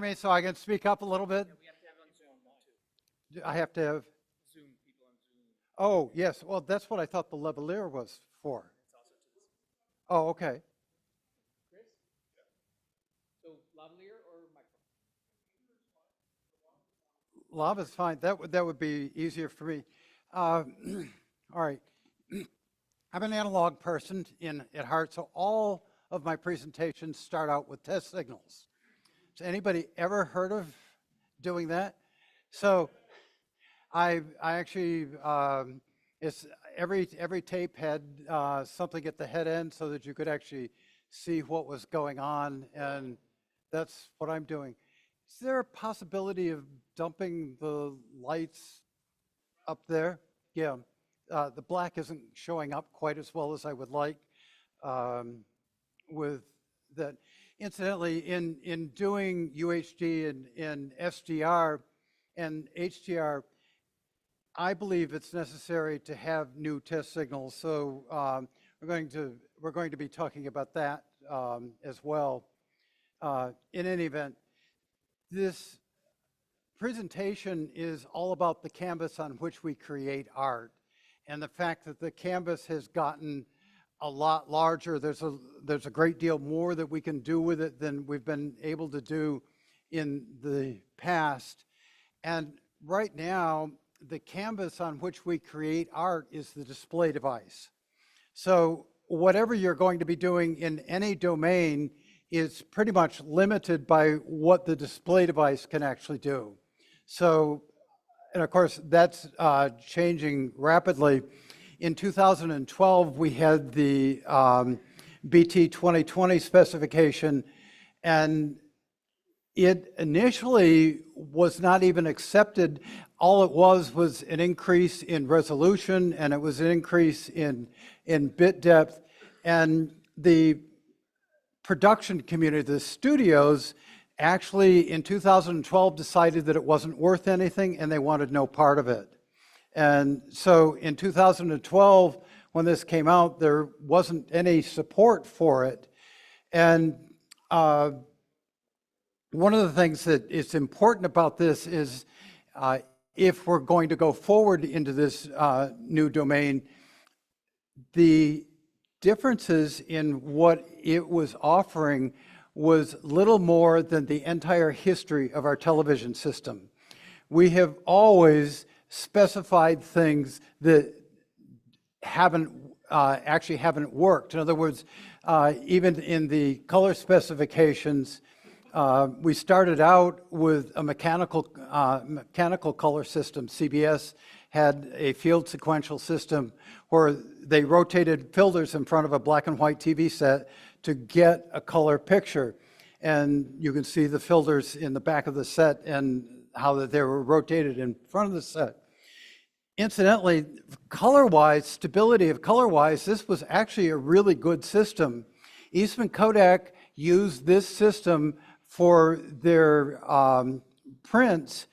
me so I can speak up a little bit? Yeah, we have to have it on Zoom too. I have to have, Zoom, people on Zoom. oh, yes, well, that's what I thought the lavalier was for. It's also to this. Oh, okay. Chris? So lavalier or microphone? Lava's fine. That would be easier for me. All right. I'm an analog person at heart, so all of my presentations start out with test signals. Has anybody ever heard of doing that? So I actually, it's every tape had something at the head end so that you could actually see what was going on, and that's what I'm doing. Is there a possibility of dumping the lights up there? Yeah, the black isn't showing up quite as well as I would like with that. Incidentally, in doing UHD and SDR and HDR, I believe it's necessary to have new test signals. So we're going to be talking about that as well. In any event, this presentation is all about the canvas on which we create art, and the fact that the canvas has gotten a lot larger. There's a great deal more that we can do with it than we've been able to do in the past. And right now, the canvas on which we create art is the display device. So whatever you're going to be doing in any domain is pretty much limited by what the display device can actually do. So, and of course, that's changing rapidly. In 2012, we had the BT 2020 specification, and it initially was not even accepted. All it was an increase in resolution, and it was an increase in bit depth. And the production community, the studios, actually in 2012 decided that it wasn't worth anything and they wanted no part of it. And so in 2012, when this came out, there wasn't any support for it. And one of the things that is important about this is if we're going to go forward into this new domain, the differences in what it was offering was little more than the entire history of our television system. We have always specified things that actually haven't worked. In other words, even in the color specifications, we started out with a mechanical color system. CBS had a field sequential system where they rotated filters in front of a black and white TV set to get a color picture. And you can see the filters in the back of the set and how that they were rotated in front of the set. Incidentally, color-wise, stability of color-wise, this was actually a really good system. Eastman Kodak used this system for their prints,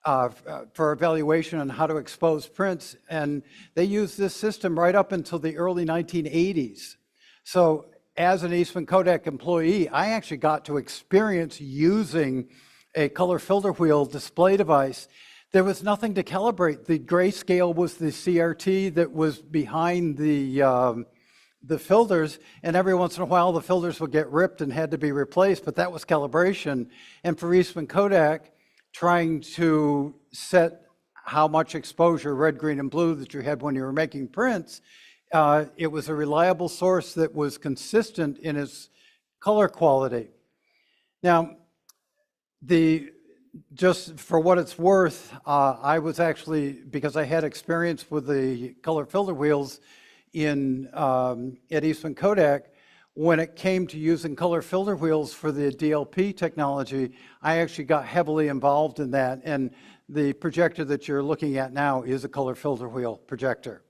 for evaluation on how to expose prints, and they used this system right up until the early 1980s. So as an Eastman Kodak employee, I actually got to experience using a color filter wheel display device. There was nothing to calibrate. The grayscale was the CRT that was behind the filters, and every once in a while the filters would get ripped and had to be replaced, but that was calibration. And for Eastman Kodak, trying to set how much exposure, red, green, and blue, that you had when you were making prints, it was a reliable source that was consistent in its color quality. Now, just for what it's worth, I was actually, because I had experience with the color filter wheels at Eastman Kodak, when it came to using color filter wheels for the DLP technology, I actually got heavily involved in that. And the projector that you're looking at now is a color filter wheel projector.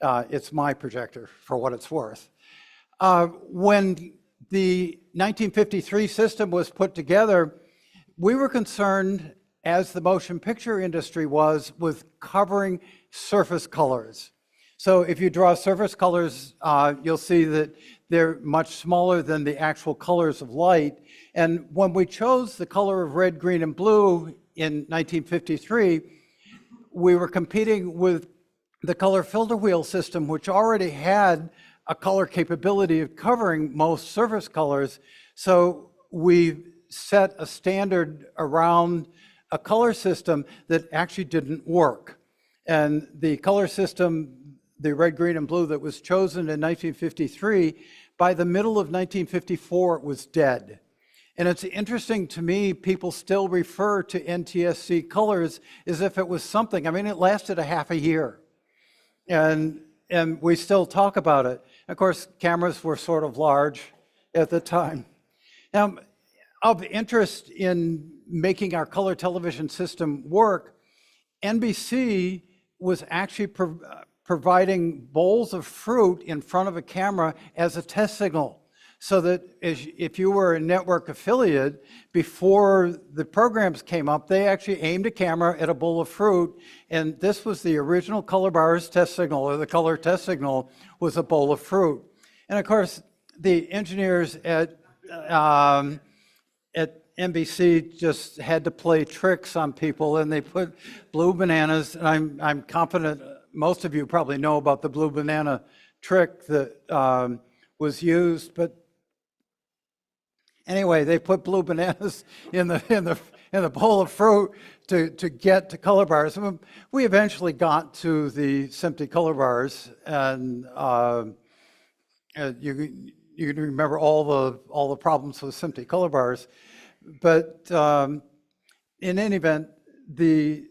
It's my projector, for what it's worth. When the 1953 system was put together, we were concerned, as the motion picture industry was, with covering surface colors. So if you draw surface colors, you'll see that they're much smaller than the actual colors of light. And when we chose the color of red, green, and blue in 1953, we were competing with the color filter wheel system, which already had a color capability of covering most surface colors. So we set a standard around a color system that actually didn't work. And the color system, the red, green, and blue that was chosen in 1953, by the middle of 1954, it was dead. And it's interesting to me, people still refer to NTSC colors as if it was something. I mean, it lasted a half a year. And we still talk about it. Of course, cameras were sort of large at the time. Now, of interest in making our color television system work, NBC was actually providing bowls of fruit in front of a camera as a test signal. So that if you were a network affiliate, before the programs came up, they actually aimed a camera at a bowl of fruit, and this was the original color bars test signal, or the color test signal was a bowl of fruit. And of course, the engineers at NBC just had to play tricks on people, and they put blue bananas, and I'm confident most of you probably know about the blue banana trick that was used, but anyway, they put blue bananas in the bowl of fruit to get to color bars. And we eventually got to the SMPTE color bars, and you can remember all the problems with SMPTE color bars. But in any event, the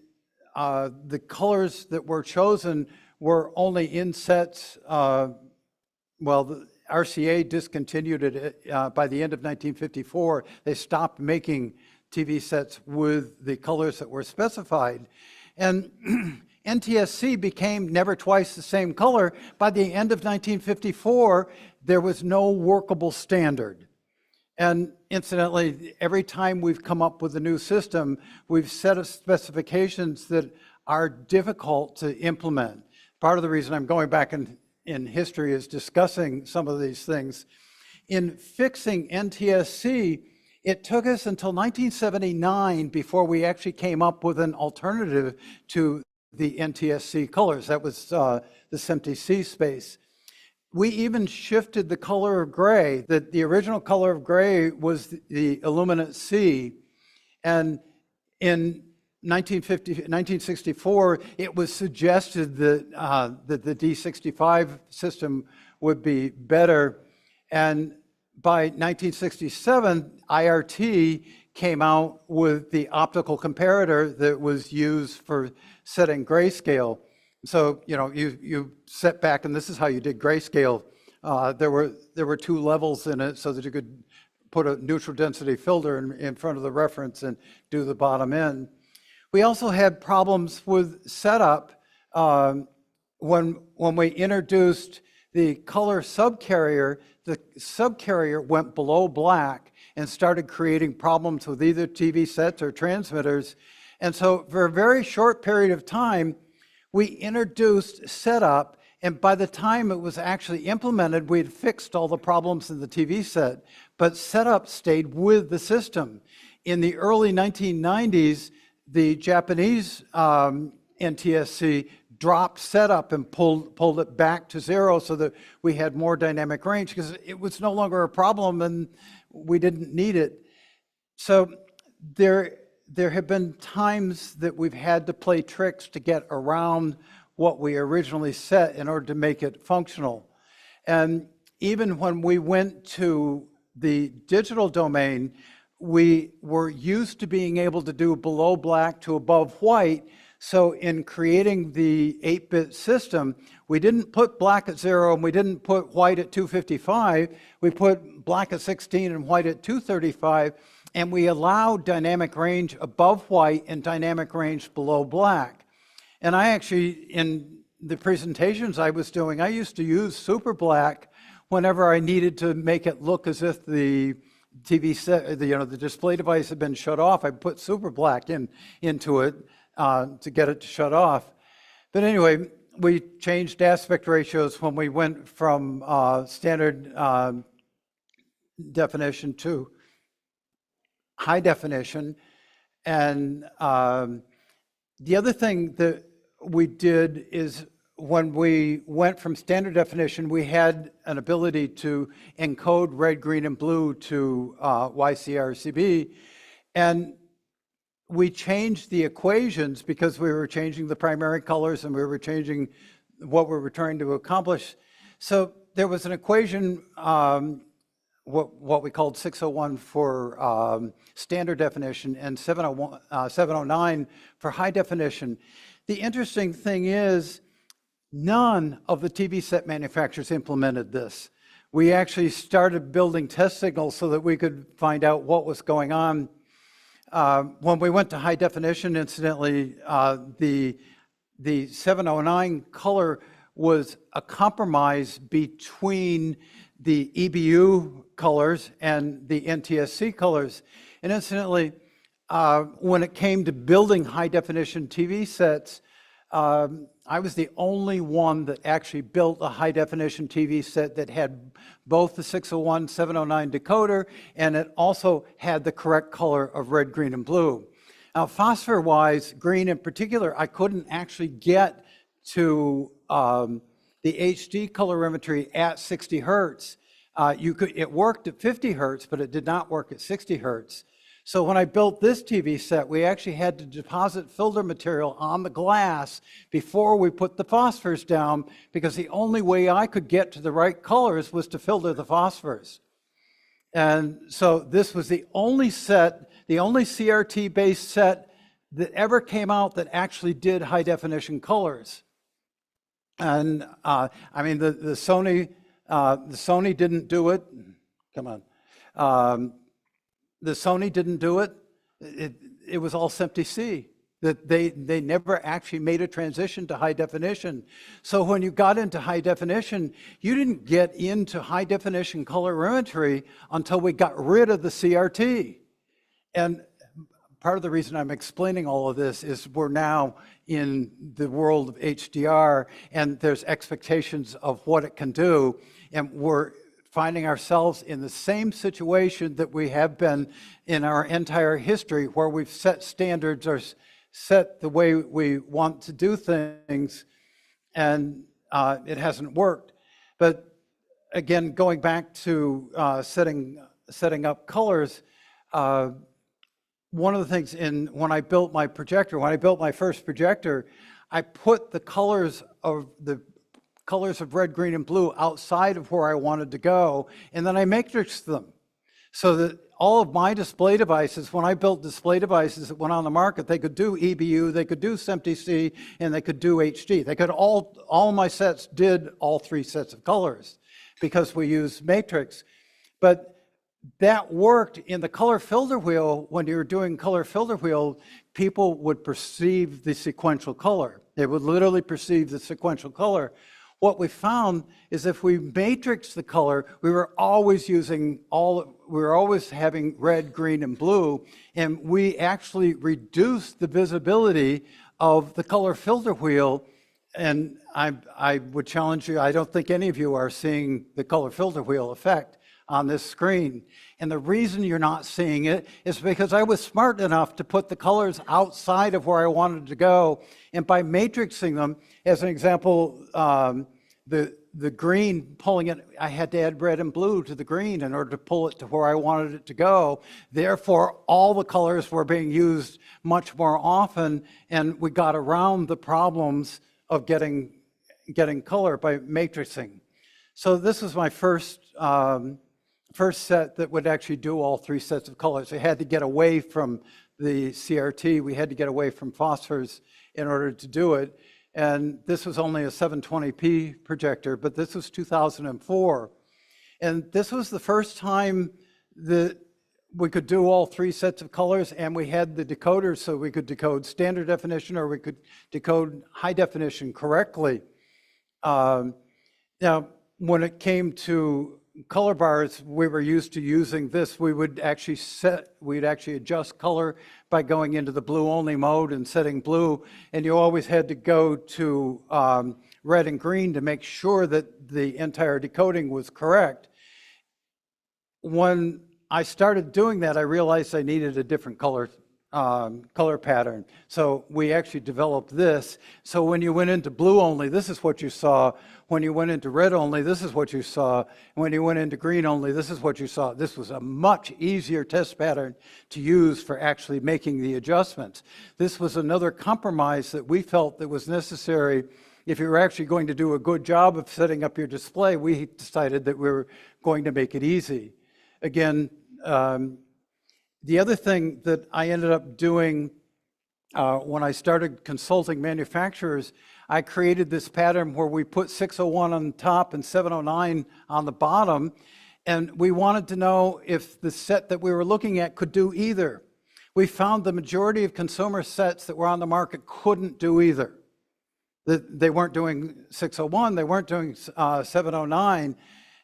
colors that were chosen were only in sets. The RCA discontinued it by the end of 1954. They stopped making TV sets with the colors that were specified. And NTSC became never twice the same color. By the end of 1954, there was no workable standard. And incidentally, every time we've come up with a new system, we've set specifications that are difficult to implement. Part of the reason I'm going back in history is discussing some of these things. In fixing NTSC, it took us until 1979 before we actually came up with an alternative to the NTSC colors. That was the SMPTE space. We even shifted the color of gray. The original color of gray was the Illuminate C. And in 1964, it was suggested that the D65 system would be better. And by 1967, IRT came out with the optical comparator that was used for setting grayscale. So, you set back, and this is how you did grayscale. There were two levels in it so that you could put a neutral density filter in front of the reference and do the bottom end. We also had problems with setup when we introduced the color subcarrier. The subcarrier went below black and started creating problems with either TV sets or transmitters. And so for a very short period of time, we introduced setup, and by the time it was actually implemented, we had fixed all the problems in the TV set, but setup stayed with the system. In the early 1990s, the Japanese NTSC dropped setup and pulled it back to zero so that we had more dynamic range, because it was no longer a problem and we didn't need it. So there have been times that we've had to play tricks to get around what we originally set in order to make it functional. And even when we went to the digital domain, we were used to being able to do below black to above white. So in creating the 8-bit system, we didn't put black at 0 and we didn't put white at 255. We put black at 16 and white at 235. And we allowed dynamic range above white and dynamic range below black. And I actually, in the presentations I was doing, I used to use super black whenever I needed to make it look as if the TV set, the display device had been shut off. I put super black into it to get it to shut off. But anyway, we changed aspect ratios when we went from standard definition to high definition. And the other thing that we did is when we went from standard definition, we had an ability to encode red, green, and blue to YCRCB. And we changed the equations because we were changing the primary colors and we were changing what we were trying to accomplish. So there was an equation, what we called 601 for standard definition and 709 for high definition. The interesting thing is none of the TV set manufacturers implemented this. We actually started building test signals so that we could find out what was going on. When we went to high definition, incidentally, the 709 color was a compromise between the EBU colors and the NTSC colors. And incidentally, when it came to building high definition TV sets, I was the only one that actually built a high definition TV set that had both the 601, 709 decoder, and it also had the correct color of red, green, and blue. Now, phosphor-wise, green in particular, I couldn't actually get to the HD colorimetry at 60 hertz. It worked at 50 hertz, but it did not work at 60 hertz. So when I built this TV set, we actually had to deposit filter material on the glass before we put the phosphors down, because the only way I could get to the right colors was to filter the phosphors. And so this was the only set, the only CRT-based set that ever came out that actually did high definition colors. And I mean, the Sony didn't do it. Come on. The Sony didn't do it. It was all SMPTE-C. That they never actually made a transition to high definition. So when you got into high definition, you didn't get into high definition colorimetry until we got rid of the CRT. And part of the reason I'm explaining all of this is we're now in the world of HDR, and there's expectations of what it can do, and we're finding ourselves in the same situation that we have been in our entire history, where we've set standards or set the way we want to do things, and it hasn't worked. But again, going back to setting up colors, one of the things when I built my projector, when I built my first projector, I put the colors of red, green, and blue outside of where I wanted to go, and then I matrixed them so that all of my display devices, when I built display devices that went on the market, they could do EBU, they could do SMPTE-C, and they could do HD. They could all my sets did all three sets of colors because we used matrix. But that worked in the color filter wheel. When you were doing color filter wheel, people would perceive the sequential color. They would literally perceive the sequential color. What we found is if we matrix the color, we were always having red, green, and blue, and we actually reduced the visibility of the color filter wheel. And I would challenge you, I don't think any of you are seeing the color filter wheel effect on this screen. And the reason you're not seeing it is because I was smart enough to put the colors outside of where I wanted to go. And by matrixing them, as an example, the green, pulling it, I had to add red and blue to the green in order to pull it to where I wanted it to go. Therefore, all the colors were being used much more often, and we got around the problems of getting color by matrixing. So this was my first set that would actually do all three sets of colors. We had to get away from the CRT. We had to get away from phosphors in order to do it. And this was only a 720p projector, but this was 2004. And this was the first time that we could do all three sets of colors, and we had the decoders so we could decode standard definition or we could decode high definition correctly. Now, when it came to color bars, we were used to using this. We'd actually adjust color by going into the blue only mode and setting blue, and you always had to go to red and green to make sure that the entire decoding was correct. When I started doing that, I realized I needed a different color pattern. So we actually developed this. So when you went into blue only, this is what you saw. When you went into red only, this is what you saw. When you went into green only, this is what you saw. This was a much easier test pattern to use for actually making the adjustments. This was another compromise that we felt that was necessary. If you were actually going to do a good job of setting up your display, we decided that we were going to make it easy. Again, the other thing that I ended up doing when I started consulting manufacturers, I created this pattern where we put 601 on the top and 709 on the bottom, and we wanted to know if the set that we were looking at could do either. We found the majority of consumer sets that were on the market couldn't do either. They weren't doing 601, they weren't doing 709,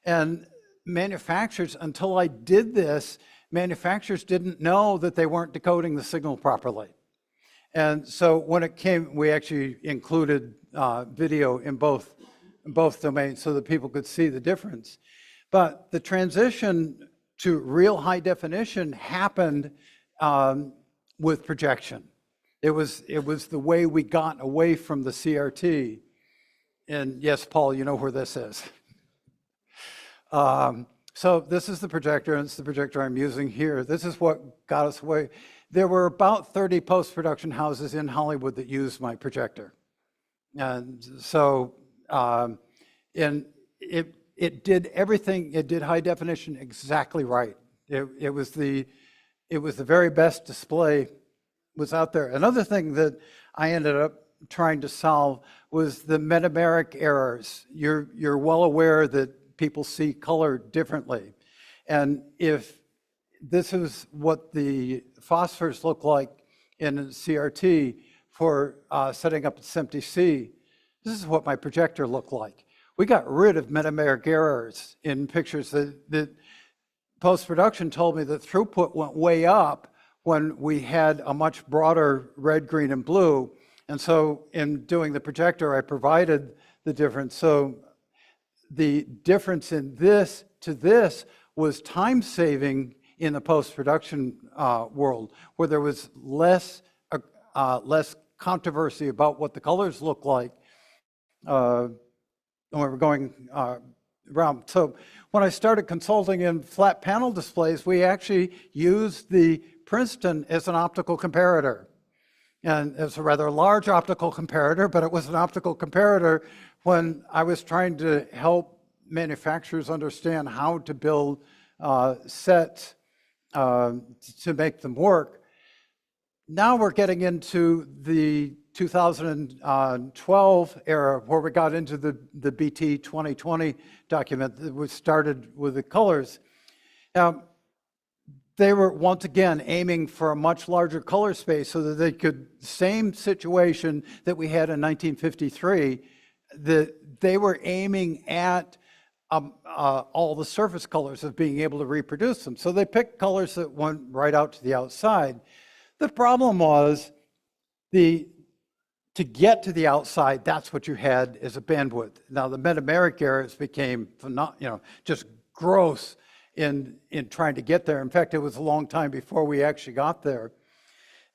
and manufacturers, until I did this, manufacturers didn't know that they weren't decoding the signal properly. And so when it came, we actually included video in both domains so that people could see the difference. But the transition to real high definition happened with projection. It was the way we got away from the CRT. And yes, Paul, you know where this is. So this is the projector, and it's the projector I'm using here. This is what got us away. There were about 30 post-production houses in Hollywood that used my projector. And so, and it did everything, it did high definition exactly right. It was the very best display was out there. Another thing that I ended up trying to solve was the metameric errors. You're well aware that people see color differently. And if this is what the phosphors look like in a CRT for setting up SMPTC, this is what my projector looked like. We got rid of metameric errors in pictures that post-production told me that throughput went way up when we had a much broader red, green, and blue. And so in doing the projector, I provided the difference. So the difference in this to this was time saving in the post-production world, where there was less controversy about what the colors look like when we were going around. So when I started consulting in flat panel displays, we actually used the Princeton as an optical comparator. And it's a rather large optical comparator, but it was an optical comparator when I was trying to help manufacturers understand how to build sets to make them work. Now we're getting into the 2012 era, where we got into the BT 2020 document that was started with the colors. Now, they were once again aiming for a much larger color space so that they could, same situation that we had in 1953, that they were aiming at all the surface colors of being able to reproduce them. So they picked colors that went right out to the outside. The problem was to get to the outside, that's what you had as a bandwidth. Now the metameric errors became just gross in trying to get there. In fact, it was a long time before we actually got there.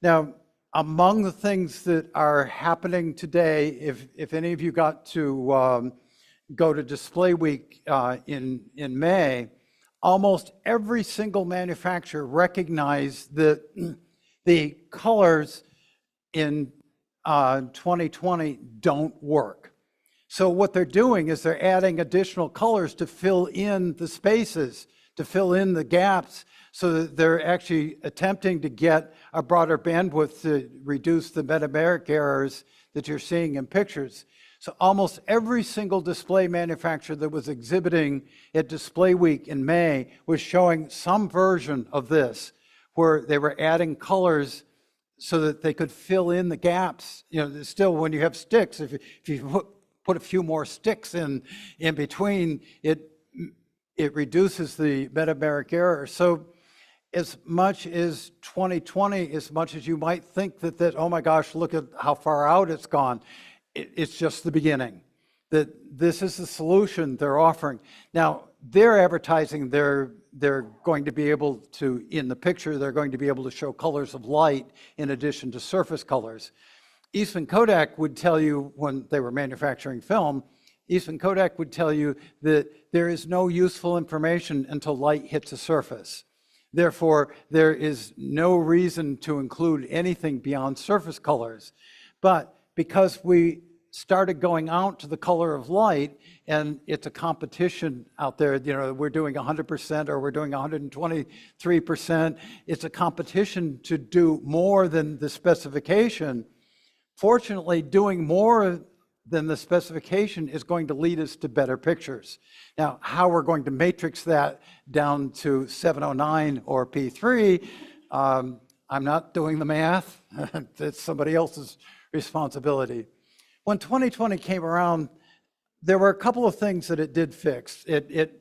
Now, among the things that are happening today, if any of you got to go to Display Week in May, almost every single manufacturer recognized that the colors in 2020 don't work. So what they're doing is they're adding additional colors to fill in the spaces, to fill in the gaps, so that they're actually attempting to get a broader bandwidth to reduce the metameric errors that you're seeing in pictures. So almost every single display manufacturer that was exhibiting at Display Week in May was showing some version of this, where they were adding colors so that they could fill in the gaps. Still, when you have sticks, if you put a few more sticks in between, it reduces the metameric error. So as much as 2020, as much as you might think that oh my gosh, look at how far out it's gone, it's just the beginning. That this is the solution they're offering. Now, they're advertising they're going to be able to, in the picture, they're going to be able to show colors of light in addition to surface colors. Eastman Kodak would tell you, when they were manufacturing film, Eastman Kodak would tell you that there is no useful information until light hits a surface. Therefore, there is no reason to include anything beyond surface colors. But because we started going out to the color of light, and it's a competition out there, you know, we're doing 100% or we're doing 123%. It's a competition to do more than the specification. Fortunately, doing more than the specification is going to lead us to better pictures. Now, how we're going to matrix that down to 709 or P3, I'm not doing the math. It's somebody else's responsibility. When 2020 came around, there were a couple of things that it did fix. It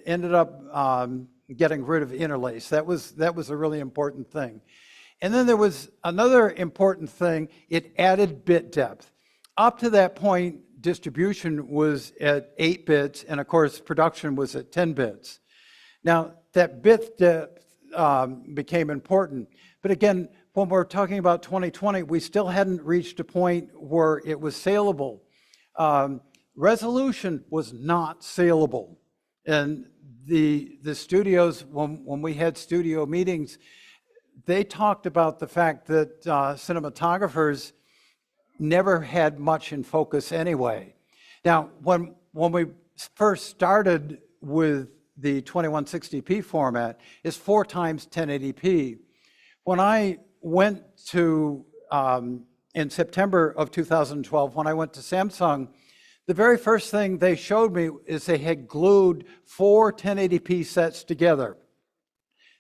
ended up getting rid of interlace. That was a really important thing. And then there was another important thing. It added bit depth. Up to that point, distribution was at 8 bits, and of course, production was at 10 bits. Now, that bit depth became important. But again, when we're talking about 2020, we still hadn't reached a point where it was saleable. Resolution was not saleable. And the studios, when we had studio meetings, they talked about the fact that cinematographers never had much in focus anyway. Now, when we first started with the 2160p format, it's 4 times 1080p. When I went to, in September of 2012, when I went to Samsung, the very first thing they showed me is they had glued 4 1080p sets together.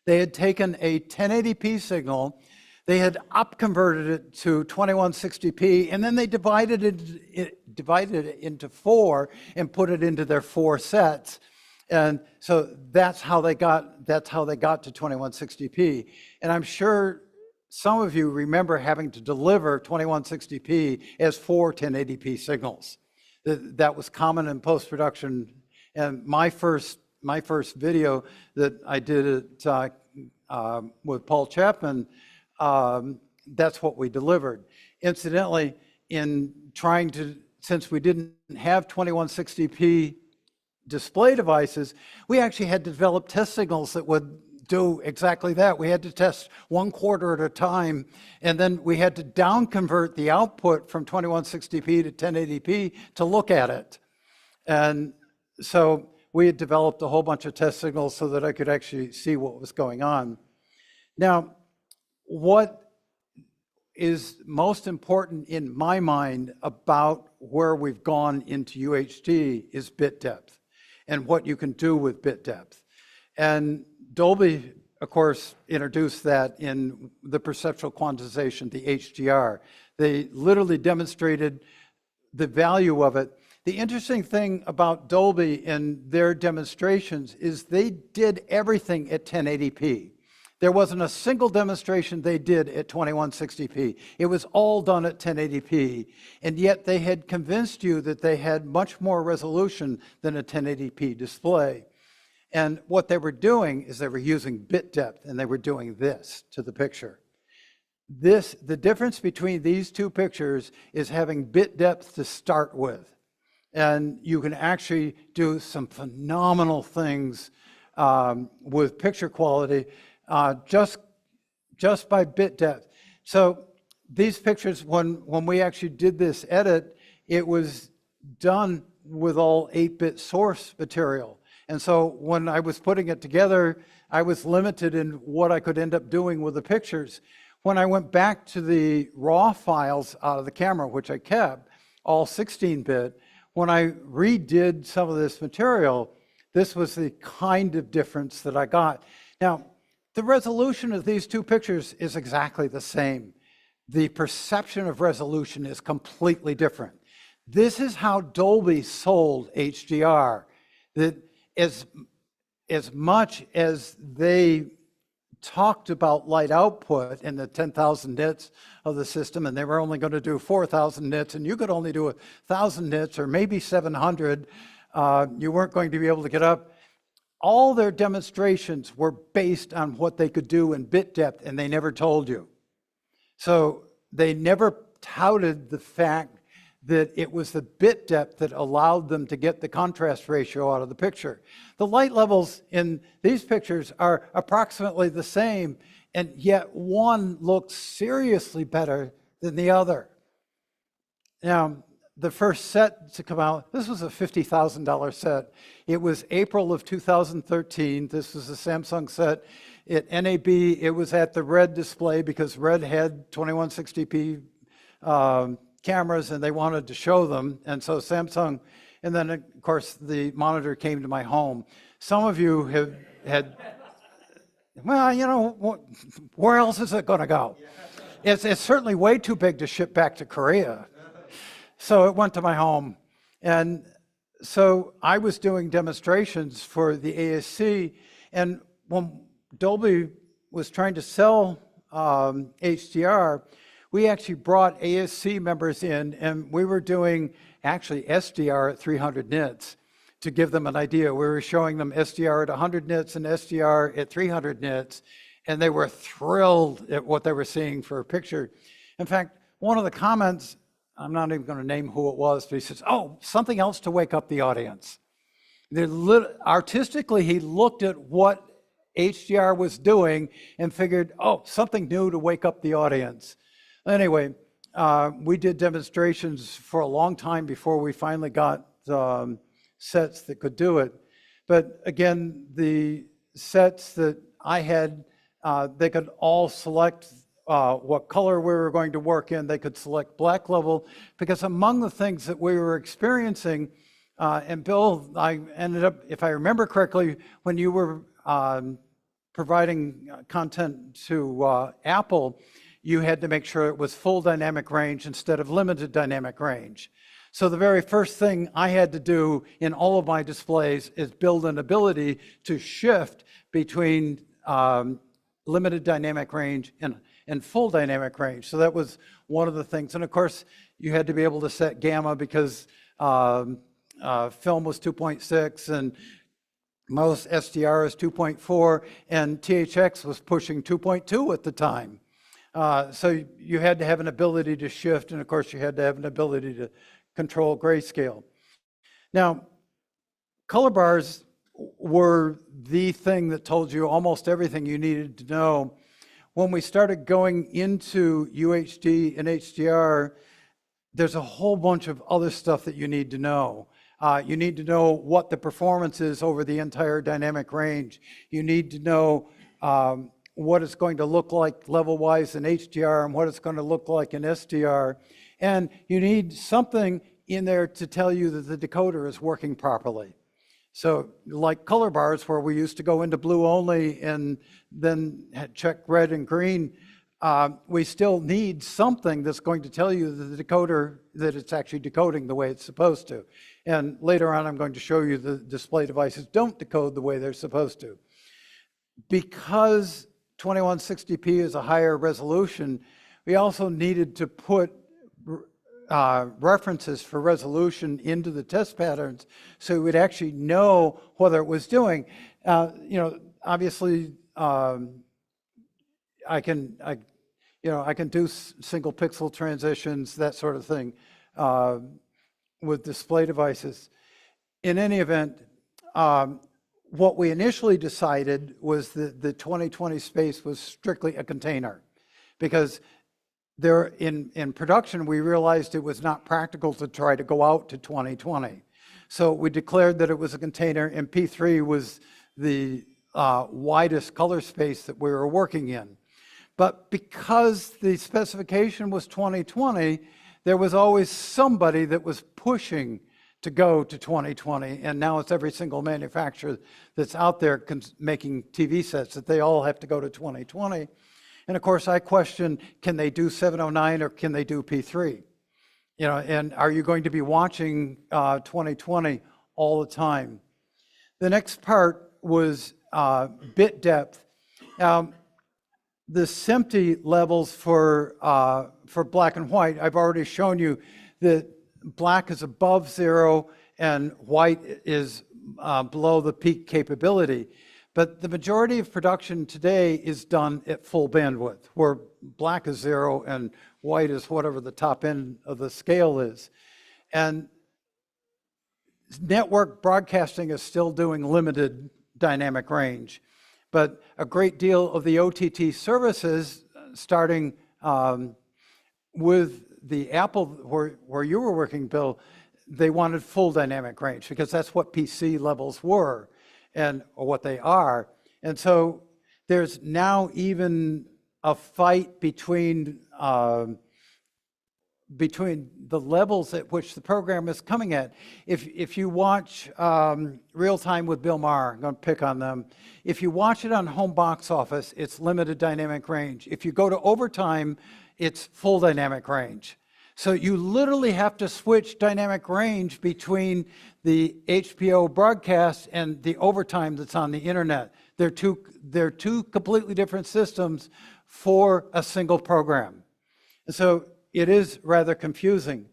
They had taken a 1080p signal, they had upconverted it to 2160p, and then they divided it into 4 and put it into their 4 sets. And so that's how they got to 2160p. And I'm sure some of you remember having to deliver 2160p as 4 1080p signals. That was common in post-production. And my first video that I did with Paul Chapman, that's what we delivered. Incidentally, in trying to, since we didn't have 2160p display devices, we actually had to develop test signals that would do exactly that. We had to test 1/4 at a time, and then we had to down convert the output from 2160p to 1080p to look at it. And so we had developed a whole bunch of test signals so that I could actually see what was going on. Now, what is most important in my mind about where we've gone into UHD is bit depth and what you can do with bit depth. And Dolby, of course, introduced that in the perceptual quantization, the HDR. They literally demonstrated the value of it. The interesting thing about Dolby in their demonstrations is they did everything at 1080p. There wasn't a single demonstration they did at 2160p. It was all done at 1080p, and yet they had convinced you that they had much more resolution than a 1080p display. And what they were doing is they were using bit depth, and they were doing this to the picture. The difference between these two pictures is having bit depth to start with. And you can actually do some phenomenal things with picture quality just by bit depth. So these pictures, when we actually did this edit, it was done with all 8-bit source material. And so when I was putting it together, I was limited in what I could end up doing with the pictures. When I went back to the raw files out of the camera, which I kept, all 16-bit, when I redid some of this material, this was the kind of difference that I got. Now, the resolution of these two pictures is exactly the same. The perception of resolution is completely different. This is how Dolby sold HDR. That as much as they talked about light output in the 10,000 nits of the system, and they were only going to do 4,000 nits, and you could only do 1,000 nits or maybe 700, You weren't going to be able to get up. All their demonstrations were based on what they could do in bit depth, and they never told you. So they never touted the fact that it was the bit depth that allowed them to get the contrast ratio out of the picture. The light levels in these pictures are approximately the same, and yet one looks seriously better than the other. Now, the first set to come out, this was a $50,000 set. It was April of 2013. This was a Samsung set. At NAB, it was at the Red display because Red had 2160p cameras and they wanted to show them. And so Samsung, and then of course the monitor came to my home. Some of you have had, well, you know, where else is it going to go? It's certainly way too big to ship back to Korea. So it went to my home. And so I was doing demonstrations for the ASC. And when Dolby was trying to sell HDR, we actually brought ASC members in, and we were doing actually SDR at 300 nits to give them an idea. We were showing them SDR at 100 nits and SDR at 300 nits, and they were thrilled at what they were seeing for a picture. In fact, one of the comments, I'm not even going to name who it was, but he says, oh, something else to wake up the audience. Artistically, he looked at what HDR was doing and figured, oh, something new to wake up the audience. Anyway, we did demonstrations for a long time before we finally got sets that could do it. But again, the sets that I had, they could all select what color we were going to work in. They could select black level, because among the things that we were experiencing, and Bill, I ended up, if I remember correctly, when you were providing content to Apple, you had to make sure it was full dynamic range instead of limited dynamic range. So the very first thing I had to do in all of my displays is build an ability to shift between limited dynamic range and full dynamic range. So that was one of the things. And of course, you had to be able to set gamma because film was 2.6 and most SDR is 2.4, and THX was pushing 2.2 at the time. So you had to have an ability to shift, and of course you had to have an ability to control grayscale. Now, color bars were the thing that told you almost everything you needed to know. When we started going into UHD and HDR, there's a whole bunch of other stuff that you need to know. You need to know what the performance is over the entire dynamic range. You need to know what it's going to look like level-wise in HDR and what it's going to look like in SDR. And you need something in there to tell you that the decoder is working properly. So like color bars, where we used to go into blue only and then check red and green, we still need something that's going to tell you that the decoder, that it's actually decoding the way it's supposed to. And later on, I'm going to show you the display devices don't decode the way they're supposed to. Because 2160p is a higher resolution, we also needed to put references for resolution into the test patterns so we'd actually know whether it was doing. You know, obviously, I can do single pixel transitions, that sort of thing, with display devices. In any event, what we initially decided was that the 2020 space was strictly a container, because there in production we realized it was not practical to try to go out to 2020. So we declared that it was a container, and P3 was the widest color space that we were working in. But because the specification was 2020, there was always somebody that was pushing to go to 2020, and now it's every single manufacturer that's out there making TV sets that they all have to go to 2020. And of course, I question, can they do 709 or can they do P3? You know, and are you going to be watching 2020 all the time? The next part was bit depth. The SMPTE levels for black and white, I've already shown you that black is above 0 and white is below the peak capability. But the majority of production today is done at full bandwidth, where black is 0 and white is whatever the top end of the scale is. And network broadcasting is still doing limited dynamic range. But a great deal of the OTT services, starting with the Apple, where you were working, Bill, they wanted full dynamic range because that's what PC levels were and or what they are. And so there's now even a fight between the levels at which the program is coming at. If you watch Real Time with Bill Maher, I'm going to pick on them. If you watch it on home box office, it's limited dynamic range. If you go to overtime, it's full dynamic range. So you literally have to switch dynamic range between the HBO broadcast and the overtime that's on the internet. They're two completely different systems for a single program. And so it is rather confusing.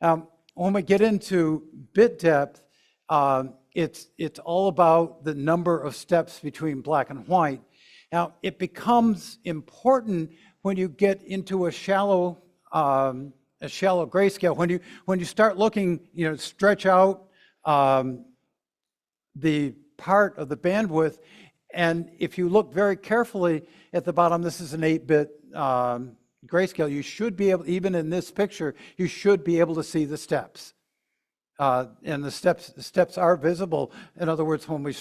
When we get into bit depth, it's all about the number of steps between black and white. Now, it becomes important when you get into a shallow grayscale. When you start looking, stretch out the part of the bandwidth, and if you look very carefully at the bottom, this is an 8-bit grayscale. You should be able, even in this picture, you should be able to see the steps. And the steps are visible. In other words, when we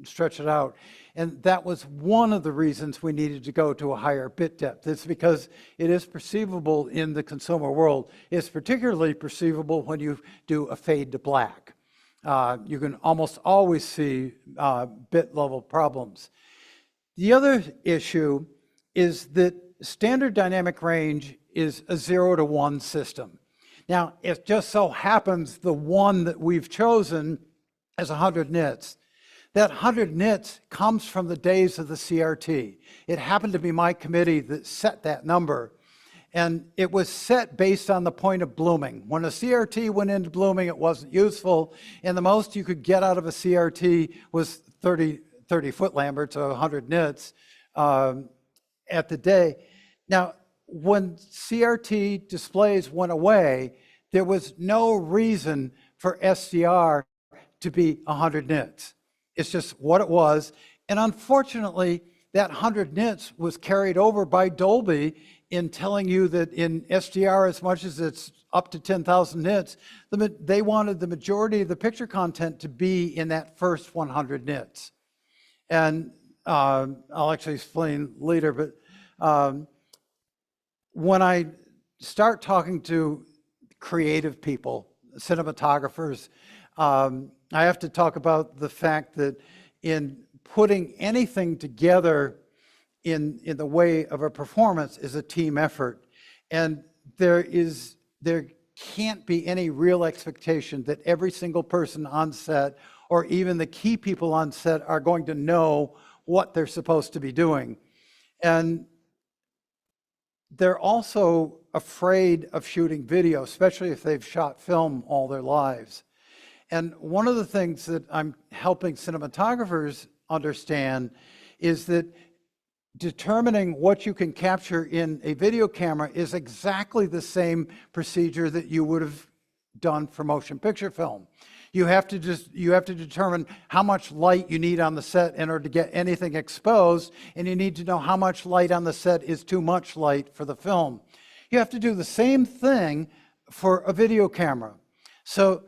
stretch it out. And that was one of the reasons we needed to go to a higher bit depth. It's because it is perceivable in the consumer world. It's particularly perceivable when you do a fade to black. You can almost always see bit level problems. The other issue is that standard dynamic range is a 0 to 1 system. Now, it just so happens the one that we've chosen is 100 nits. That 100 nits comes from the days of the CRT. It happened to be my committee that set that number. And it was set based on the point of blooming. When a CRT went into blooming, it wasn't useful. And the most you could get out of a CRT was 30 foot Lamberts, or 100 nits at the day. Now, when CRT displays went away, there was no reason for SDR to be 100 nits. It's just what it was. And unfortunately, that 100 nits was carried over by Dolby in telling you that in SDR, as much as it's up to 10,000 nits, they wanted the majority of the picture content to be in that first 100 nits. And I'll actually explain later, but when I start talking to creative people, cinematographers, I have to talk about the fact that in putting anything together in the way of a performance is a team effort. And there can't be any real expectation that every single person on set or even the key people on set are going to know what they're supposed to be doing. And they're also afraid of shooting video, especially if they've shot film all their lives. And one of the things that I'm helping cinematographers understand is that determining what you can capture in a video camera is exactly the same procedure that you would have done for motion picture film. You have to determine how much light you need on the set in order to get anything exposed, and you need to know how much light on the set is too much light for the film. You have to do the same thing for a video camera. So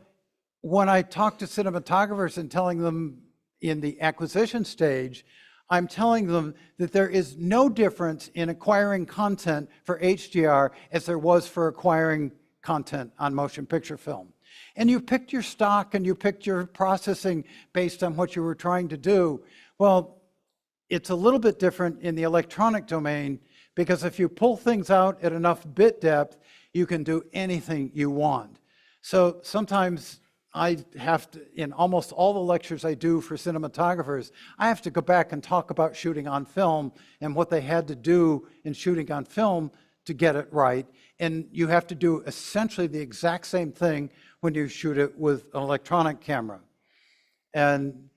when I talk to cinematographers and telling them in the acquisition stage, I'm telling them that there is no difference in acquiring content for HDR as there was for acquiring content on motion picture film. And you picked your stock and you picked your processing based on what you were trying to do. Well, it's a little bit different in the electronic domain, because if you pull things out at enough bit depth, you can do anything you want. So sometimes I have to, in almost all the lectures I do for cinematographers, I have to go back and talk about shooting on film and what they had to do in shooting on film to get it right. And you have to do essentially the exact same thing when you shoot it with an electronic camera. And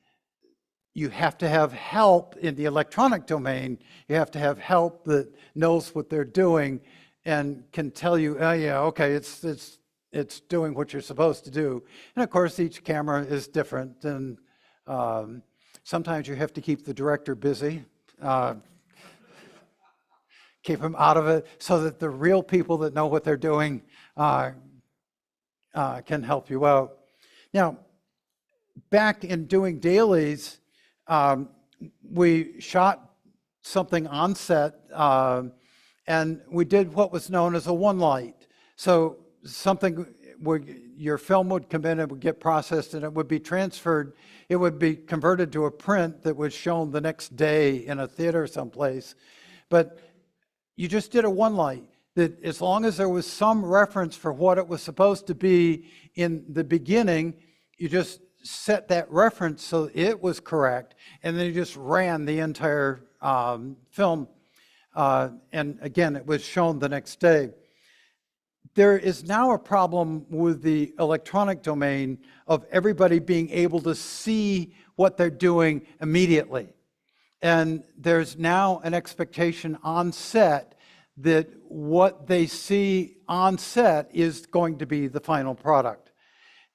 you have to have help in the electronic domain. You have to have help that knows what they're doing and can tell you, oh yeah, okay, it's doing what you're supposed to do. And of course, each camera is different, and sometimes you have to keep the director busy, keep him out of it, so that the real people that know what they're doing can help you out. Now, back in doing dailies, we shot something on set, and we did what was known as a one light. So something where your film would come in, it would get processed, and it would be transferred. It would be converted to a print that was shown the next day in a theater someplace. But you just did a one light, that as long as there was some reference for what it was supposed to be in the beginning, you just set that reference so it was correct, and then you just ran the entire film. And again, it was shown the next day. There is now a problem with the electronic domain of everybody being able to see what they're doing immediately. And there's now an expectation on set that what they see on set is going to be the final product.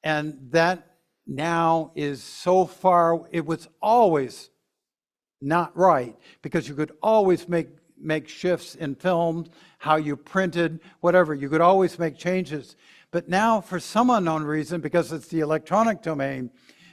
And that now is so far, it was always not right, because you could always make shifts in film, how you printed, whatever. You could always make changes. But now, for some unknown reason, because it's the electronic domain,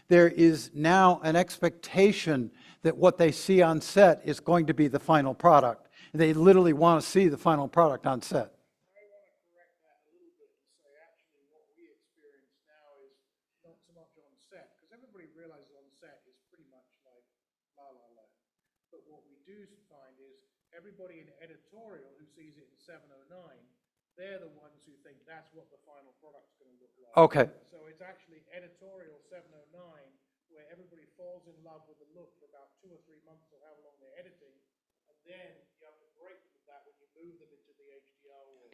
there is now an expectation that what they see on set is going to be the final product. They literally want to see the final product on set. I want to correct that a little bit and say actually what we experience now is not so much on set, because everybody realizes on set is pretty much like La La Land. But what we do find is everybody in editorial who sees it in 709, they're the ones who think that's what the final product's going to look like. Okay. So it's actually editorial 709 where everybody falls in love with the look for about 2 or 3 months or however long they're editing, and then you have to break with that when you move them into the HDR world.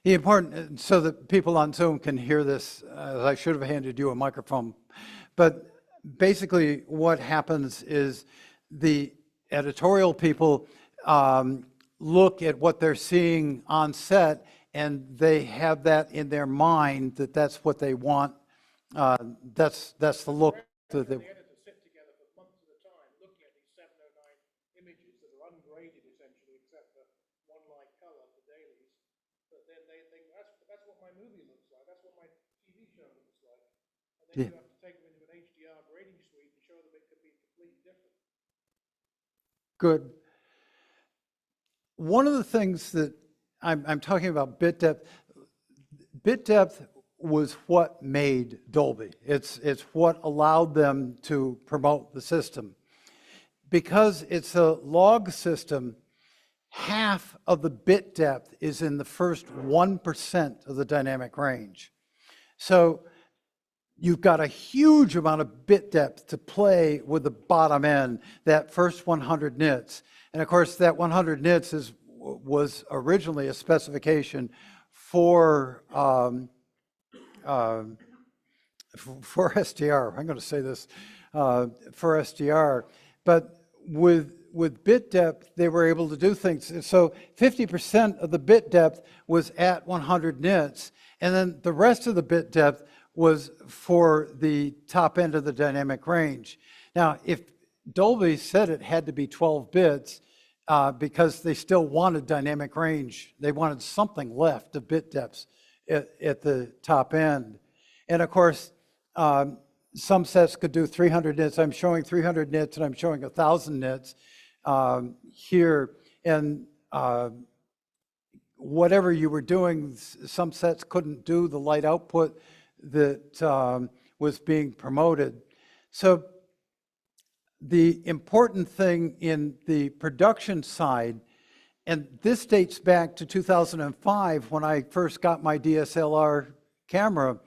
The important, so that people on Zoom can hear this, I should have handed you a microphone, but basically what happens is the editorial people look at what they're seeing on set, and they have that in their mind that that's what they want. That's the look that they. The editors sit together for months at a time looking at these 709 images that are ungraded essentially, except for one light color for dailies. But then they think that's what my movie looks like. That's what my TV show looks like. And then you have to take them into an HDR grading suite and show them it could be completely different. Good. One of the things that I'm talking about bit depth. Bit depth was what made Dolby. It's what allowed them to promote the system. Because it's a log system, half of the bit depth is in the first 1% of the dynamic range. So you've got a huge amount of bit depth to play with the bottom end, that first 100 nits. And of course, that 100 nits was originally a specification for SDR. I'm going to say this for SDR, but with bit depth, they were able to do things. So 50% of the bit depth was at 100 nits, and then the rest of the bit depth was for the top end of the dynamic range. Now, if Dolby said it had to be 12 bits, because they still wanted dynamic range, they wanted something left of bit depths at the top end. And of course, some sets could do 300 nits. I'm showing 300 nits and I'm showing 1,000 nits here. And whatever you were doing, some sets couldn't do the light output that was being promoted. So the important thing in the production side, and this dates back to 2005 when I first got my DSLR camera,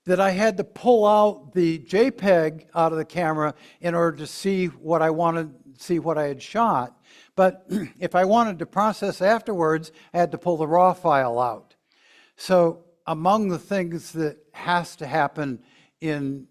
that I had to pull out the JPEG out of the camera in order to see what I wanted, see what I had shot. But if I wanted to process afterwards, I had to pull the raw file out. So among the things that has to happen in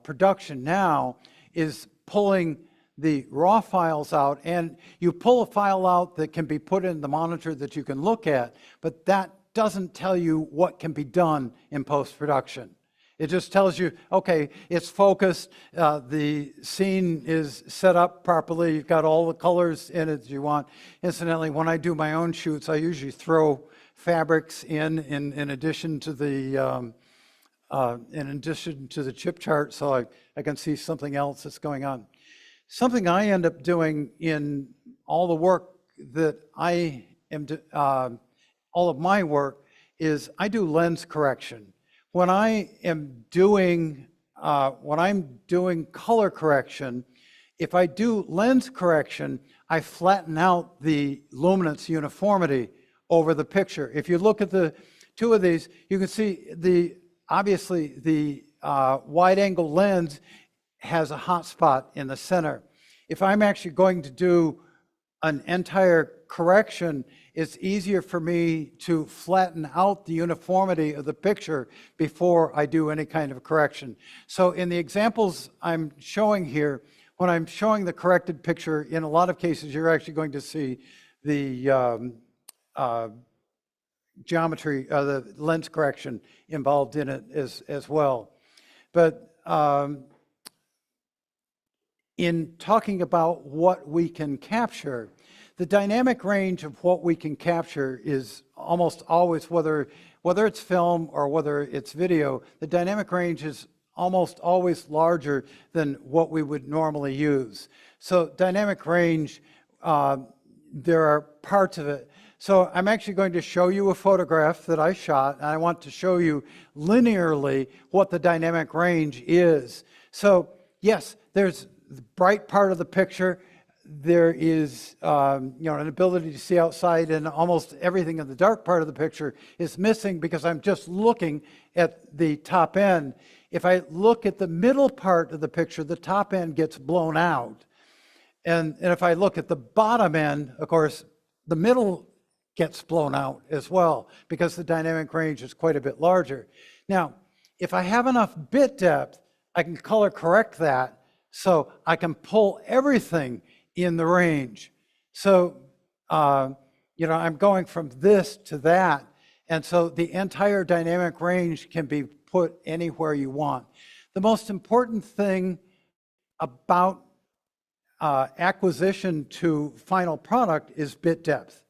production now is pulling the raw files out, and you pull a file out that can be put in the monitor that you can look at, but that doesn't tell you what can be done in post-production. It just tells you, okay, it's focused, the scene is set up properly, you've got all the colors in it you want. Incidentally, when I do my own shoots, I usually throw fabrics in addition to the chip chart, so I can see something else that's going on. Something I end up doing in all the work that I am, all of my work is I do lens correction. When I'm doing color correction, if I do lens correction, I flatten out the luminance uniformity over the picture. If you look at the two of these, you can see obviously the wide angle lens has a hot spot in the center. If I'm actually going to do an entire correction, it's easier for me to flatten out the uniformity of the picture before I do any kind of correction. So in the examples I'm showing here, when I'm showing the corrected picture, in a lot of cases, you're actually going to see the geometry, the lens correction involved in it as well. But in talking about what we can capture, the dynamic range of what we can capture is almost always, whether it's film or whether it's video, the dynamic range is almost always larger than what we would normally use. So dynamic range, there are parts of it. So I'm actually going to show you a photograph that I shot, and I want to show you linearly what the dynamic range is. So yes, there's the bright part of the picture. There is an ability to see outside, and almost everything in the dark part of the picture is missing because I'm just looking at the top end. If I look at the middle part of the picture, the top end gets blown out. And if I look at the bottom end, of course, the middle gets blown out as well because the dynamic range is quite a bit larger. Now, if I have enough bit depth, I can color correct that so I can pull everything in the range. So, I'm going from this to that, and so the entire dynamic range can be put anywhere you want. The most important thing about acquisition to final product is bit depth.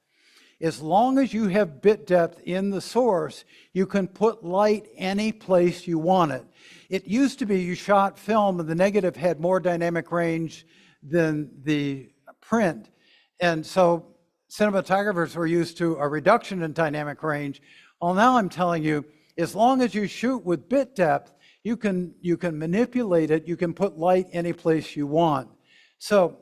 As long as you have bit depth in the source, you can put light any place you want it. It used to be you shot film and the negative had more dynamic range than the print. And so cinematographers were used to a reduction in dynamic range. Well, now I'm telling you, as long as you shoot with bit depth, you can manipulate it, you can put light any place you want. So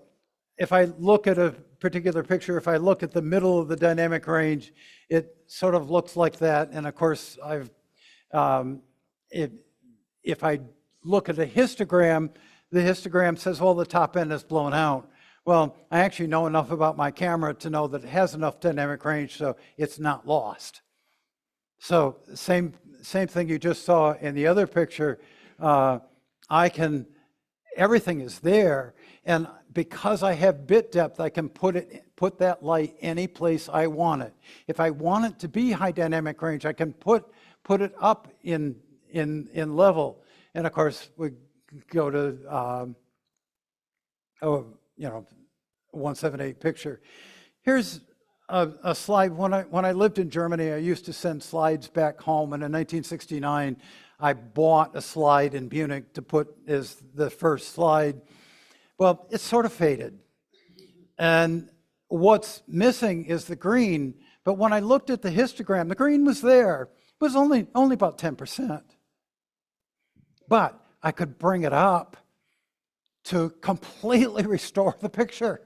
if I look at a particular picture, if I look at the middle of the dynamic range, it sort of looks like that. And of course, if I look at a histogram, the histogram says, well, the top end is blown out. Well, I actually know enough about my camera to know that it has enough dynamic range, so it's not lost. So same thing you just saw in the other picture. Everything is there, and because I have bit depth, I can put that light any place I want it. If I want it to be high dynamic range, I can put it up in level. And of course, we go to 178 picture. Here's a slide. When I lived in Germany, I used to send slides back home, and in 1969, I bought a slide in Munich to put as the first slide. Well, it's sort of faded. And what's missing is the green. But when I looked at the histogram, the green was there. It was only about 10%. But I could bring it up to completely restore the picture.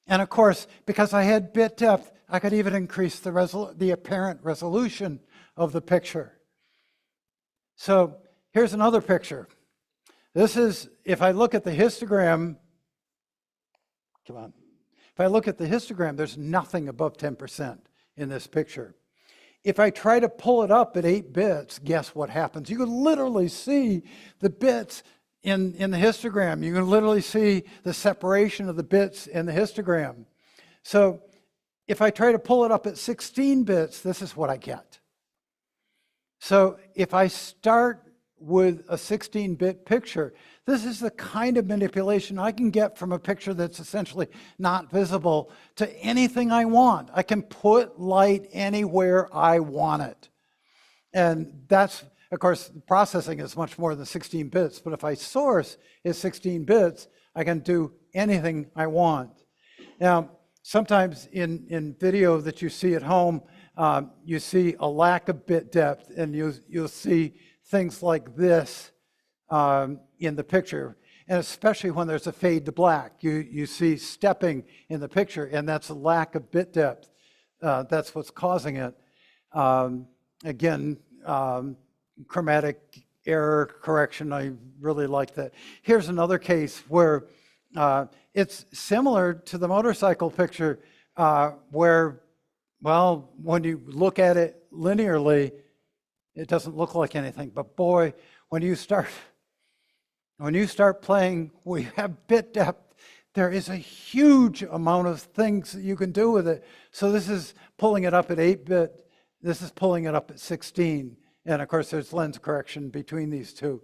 And of course, because I had bit depth, I could even increase the apparent resolution of the picture. So here's another picture. This is, if I look at the histogram, come on. If I look at the histogram, there's nothing above 10% in this picture. If I try to pull it up at 8 bits, guess what happens? You can literally see the bits in the histogram. You can literally see the separation of the bits in the histogram. So if I try to pull it up at 16 bits, this is what I get. So if I start with a 16-bit picture, this is the kind of manipulation I can get from a picture that's essentially not visible to anything I want. I can put light anywhere I want it. And that's, of course, processing is much more than 16 bits, but if I source is 16 bits, I can do anything I want. Now, sometimes in video that you see at home, you see a lack of bit depth, and you'll see things like this in the picture, and especially when there's a fade to black. You see stepping in the picture, and that's a lack of bit depth. That's what's causing it. Again, chromatic error correction, I really like that. Here's another case where it's similar to the motorcycle picture where, well, when you look at it linearly, it doesn't look like anything. But boy, when you start playing, we have bit depth. There is a huge amount of things that you can do with it. So this is pulling it up at 8-bit. This is pulling it up at 16. And of course, there's lens correction between these two.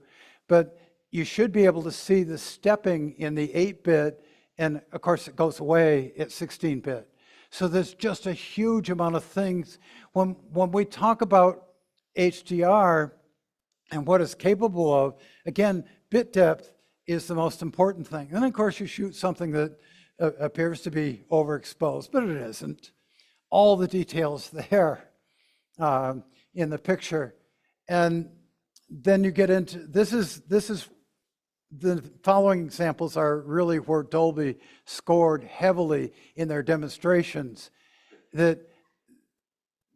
But you should be able to see the stepping in the 8-bit, and of course, it goes away at 16-bit. So there's just a huge amount of things. When we talk about HDR and what it's capable of, again, bit depth is the most important thing. And of course, you shoot something that appears to be overexposed, but it isn't. All the details there in the picture. And then you get into, this is the following examples are really where Dolby scored heavily in their demonstrations, that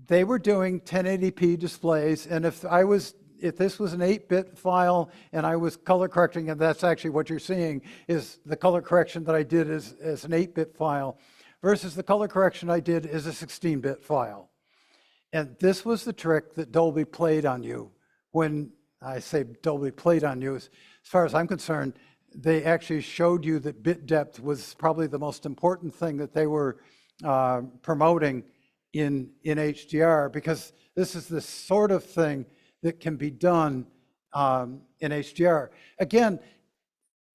they were doing 1080p displays, and if this was an 8-bit file and I was color correcting, and that's actually what you're seeing is the color correction that I did as an 8-bit file versus the color correction I did as a 16-bit file. And this was the trick that Dolby played on you. When I say Dolby played on you, as far as I'm concerned, they actually showed you that bit depth was probably the most important thing that they were promoting in HDR, because this is the sort of thing that can be done in HDR. Again,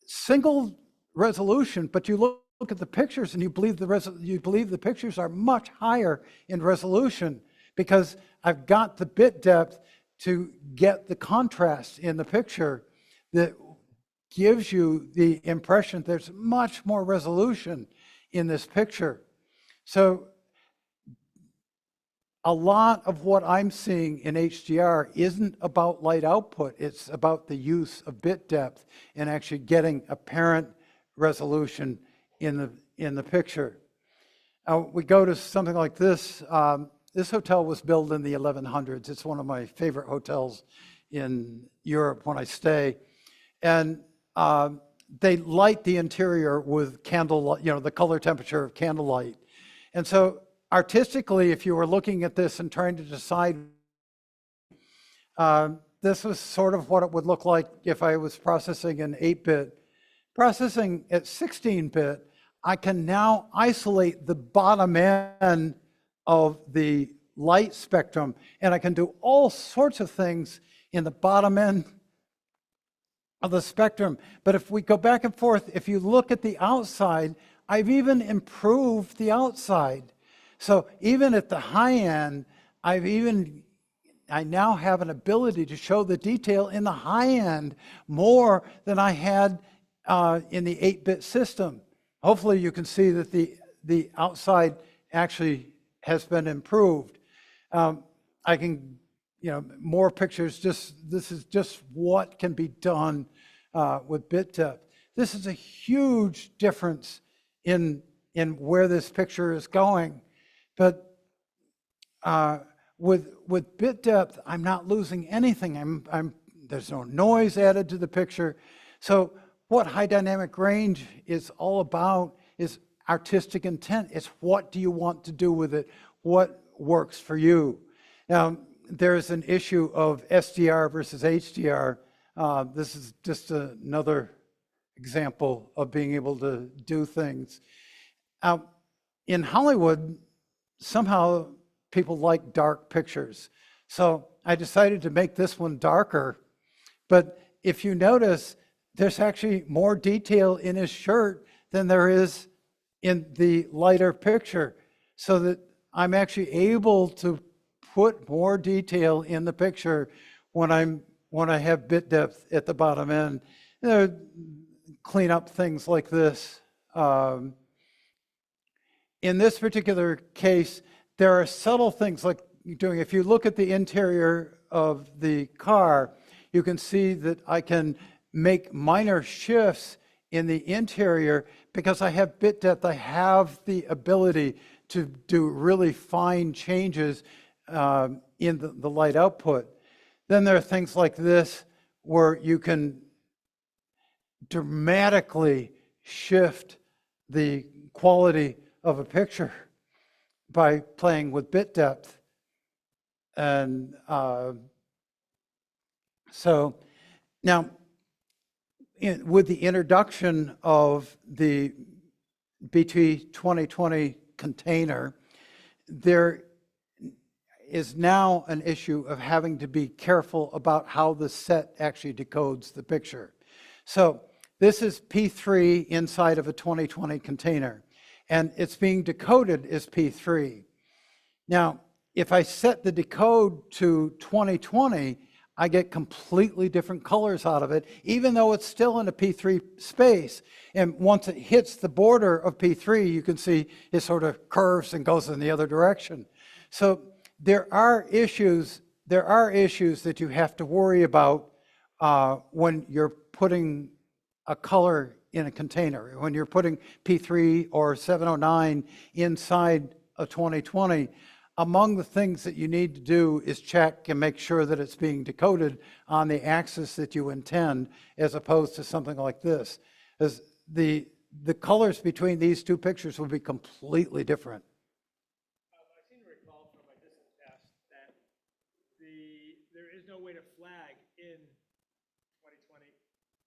single resolution, but you look at the pictures and you believe the pictures are much higher in resolution, because I've got the bit depth to get the contrast in the picture that gives you the impression there's much more resolution in this picture. So a lot of what I'm seeing in HDR isn't about light output, it's about the use of bit depth and actually getting apparent resolution in the picture. Now, we go to something like this. This hotel was built in the 1100s. It's one of my favorite hotels in Europe when I stay. And they light the interior with candlelight, the color temperature of candlelight. And so artistically, if you were looking at this and trying to decide, this was sort of what it would look like if I was processing in 8-bit. Processing at 16-bit, I can now isolate the bottom end of the light spectrum, and I can do all sorts of things in the bottom end of the spectrum. But if we go back and forth, if you look at the outside, I've even improved the outside. So even at the high end, I now have an ability to show the detail in the high end more than I had in the 8-bit system. Hopefully you can see that the outside actually has been improved. I can, more pictures, this is just what can be done with bit depth. This is a huge difference in where this picture is going. But with bit depth, I'm not losing anything. There's no noise added to the picture. So what high dynamic range is all about is artistic intent. It's what do you want to do with it? What works for you? Now, there's an issue of SDR versus HDR. This is just another example of being able to do things. In Hollywood, somehow people like dark pictures. So I decided to make this one darker. But if you notice, there's actually more detail in his shirt than there is in the lighter picture, so that I'm actually able to put more detail in the picture when I have bit depth at the bottom end. Clean up things like this. In this particular case, there are subtle things like you're doing. If you look at the interior of the car, you can see that I can make minor shifts in the interior because I have bit depth. I have the ability to do really fine changes in the light output. Then there are things like this where you can dramatically shift the quality of a picture by playing with bit depth. And so now, with the introduction of the BT 2020 container, there is now an issue of having to be careful about how the set actually decodes the picture. So this is P3 inside of a 2020 container, and it's being decoded as P3. Now, if I set the decode to 2020, I get completely different colors out of it, even though it's still in a P3 space. And once it hits the border of P3, you can see it sort of curves and goes in the other direction. So there are issues that you have to worry about when you're putting a color in a container. When you're putting P3 or 709 inside a 2020, among the things that you need to do is check and make sure that it's being decoded on the axis that you intend, as opposed to something like this. As the colors between these two pictures will be completely different. I seem to recall from my distant past that there is no way to flag in 2020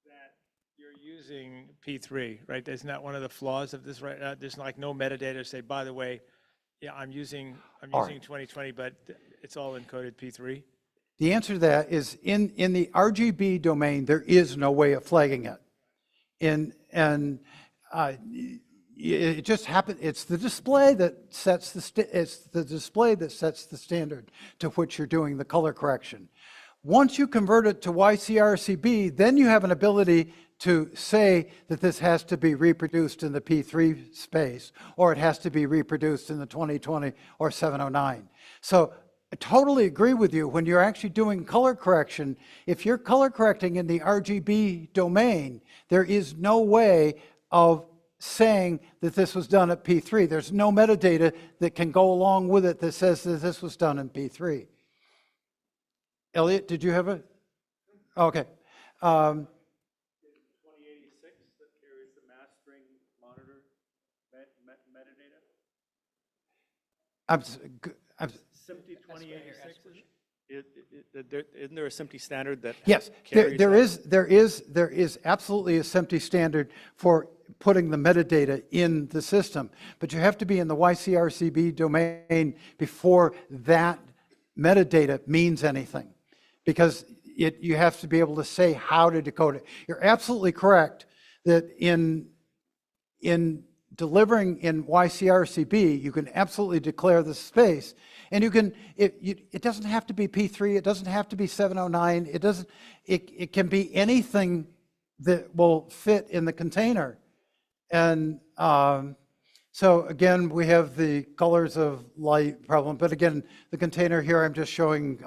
that you're using P3, right? That's not one of the flaws of this, right? There's like no metadata to say, by the way, yeah, I'm using 2020, but it's all encoded P3. The answer to that is in the RGB domain, there is no way of flagging it. It just happened. It's the display that sets the standard to which you're doing the color correction. Once you convert it to YCRCB, then you have an ability to say that this has to be reproduced in the P3 space, or it has to be reproduced in the 2020 or 709. So I totally agree with you. When you're actually doing color correction, if you're color correcting in the RGB domain, there is no way of saying that this was done at P3. There's no metadata that can go along with it that says that this was done in P3. Elliot, did you have a? Okay. 2086 that carries the mastering monitor metadata? SMPTE 2086. Isn't there a SMPTE standard that Yes, carries there is absolutely a SMPTE standard for putting the metadata in the system, but you have to be in the YCRCB domain before that metadata means anything, because you have to be able to say how to decode it. You're absolutely correct that in delivering in YCRCB, you can absolutely declare the space, and you can. It doesn't have to be P3. It doesn't have to be 709. It doesn't. It can be anything that will fit in the container, and so again, we have the colors of light problem. But again, the container here, I'm just showing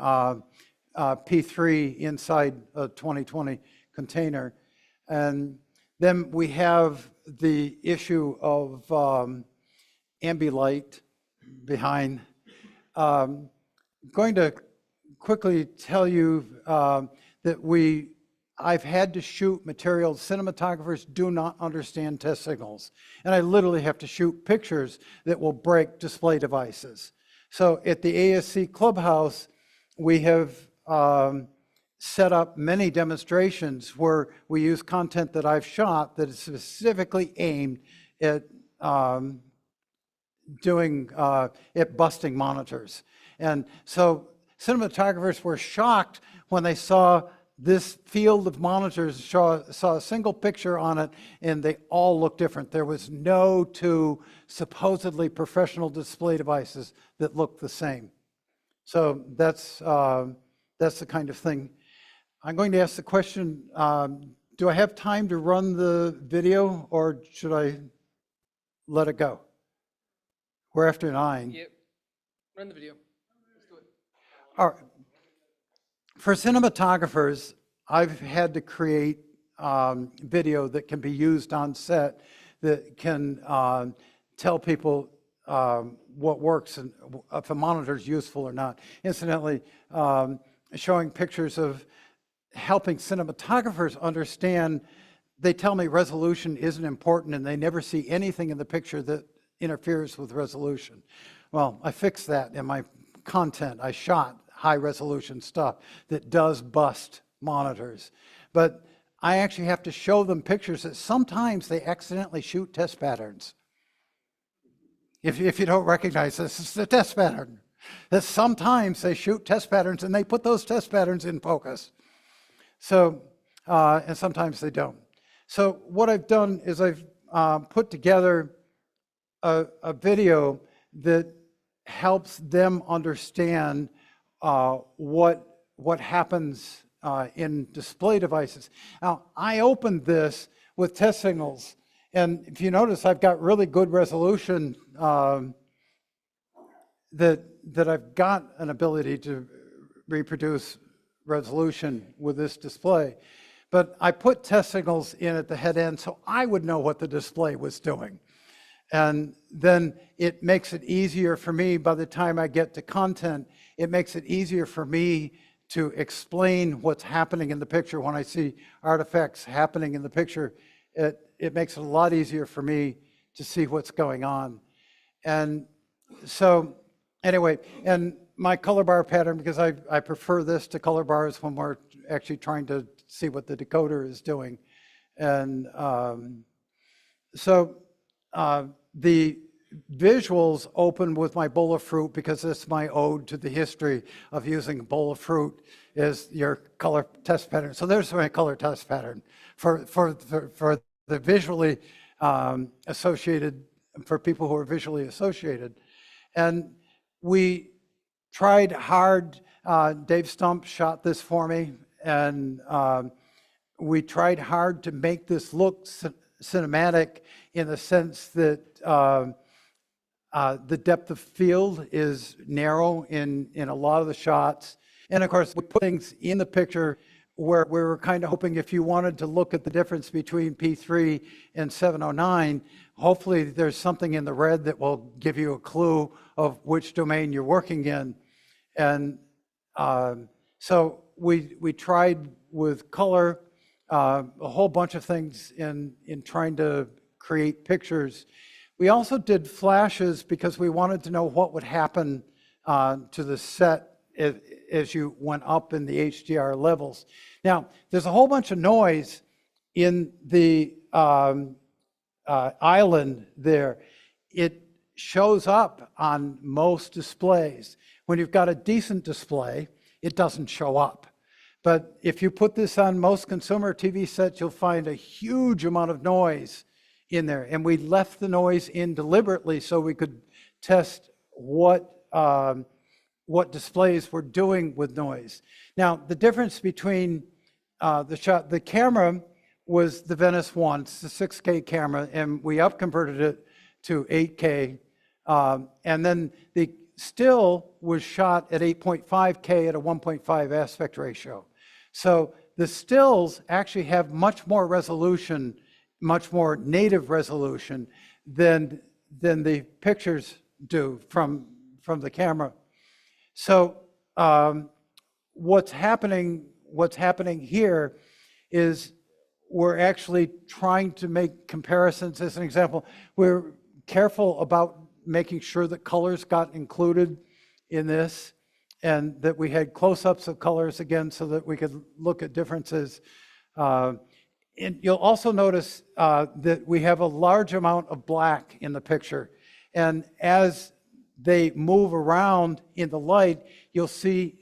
P3 inside a 2020 container, and then we have the issue of ambilight behind. I'm going to quickly tell you that we I've had to shoot materials. Cinematographers do not understand test signals. And I literally have to shoot pictures that will break display devices. So at the ASC Clubhouse, we have set up many demonstrations where we use content that I've shot that is specifically aimed at busting monitors. And so cinematographers were shocked when they saw this field of monitors, saw a single picture on it, and they all looked different. There was no two supposedly professional display devices that looked the same. So that's the kind of thing. I'm going to ask the question, do I have time to run the video, or should I let it go? We're after 9. Yep. Run the video. Let's do it. All right. For cinematographers, I've had to create video that can be used on set that can tell people what works and if a monitor is useful or not. Incidentally, showing pictures of helping cinematographers understand, they tell me resolution isn't important and they never see anything in the picture that interferes with resolution. Well, I fixed that in my content. I shot high resolution stuff that does bust monitors. But I actually have to show them pictures that sometimes they accidentally shoot test patterns. If you don't recognize this, it's a test pattern. That sometimes they shoot test patterns and they put those test patterns in focus. So, and sometimes they don't. So what I've done is I've put together a video that helps them understand what happens in display devices. Now, I opened this with test signals, and if you notice, I've got really good resolution that I've got an ability to reproduce resolution with this display. But I put test signals in at the head end so I would know what the display was doing. And then it makes it easier for me by the time I get to content, it makes it easier for me to explain what's happening in the picture. When I see artifacts happening in the picture, it makes it a lot easier for me to see what's going on. And so anyway, and my color bar pattern, because I prefer this to color bars when we're actually trying to see what the decoder is doing. And the visuals open with my bowl of fruit because it's my ode to the history of using a bowl of fruit as your color test pattern. So there's my color test pattern for the visually associated, for people who are visually associated. And we tried hard, Dave Stump shot this for me, and we tried hard to make this look cinematic in the sense that the depth of field is narrow in a lot of the shots. And of course, we put things in the picture where we were kind of hoping if you wanted to look at the difference between P3 and 709, hopefully there's something in the red that will give you a clue of which domain you're working in. And so we tried with color, a whole bunch of things in trying to create pictures. We also did flashes because we wanted to know what would happen to the set as you went up in the HDR levels. Now, there's a whole bunch of noise in the island there. It shows up on most displays. When you've got a decent display, it doesn't show up. But if you put this on most consumer TV sets, you'll find a huge amount of noise in there. And we left the noise in deliberately so we could test what displays were doing with noise. Now, the difference between the camera was the Venice 1, it's a 6K camera, and we up-converted it to 8K. And then the still was shot at 8.5K at a 1.5 aspect ratio. So the stills actually have much more resolution, much more native resolution than the pictures do from the camera. So what's happening here is we're actually trying to make comparisons. As an example, we're careful about making sure that colors got included in this and that we had close-ups of colors again so that we could look at differences. And you'll also notice that we have a large amount of black in the picture. And as they move around in the light, you'll see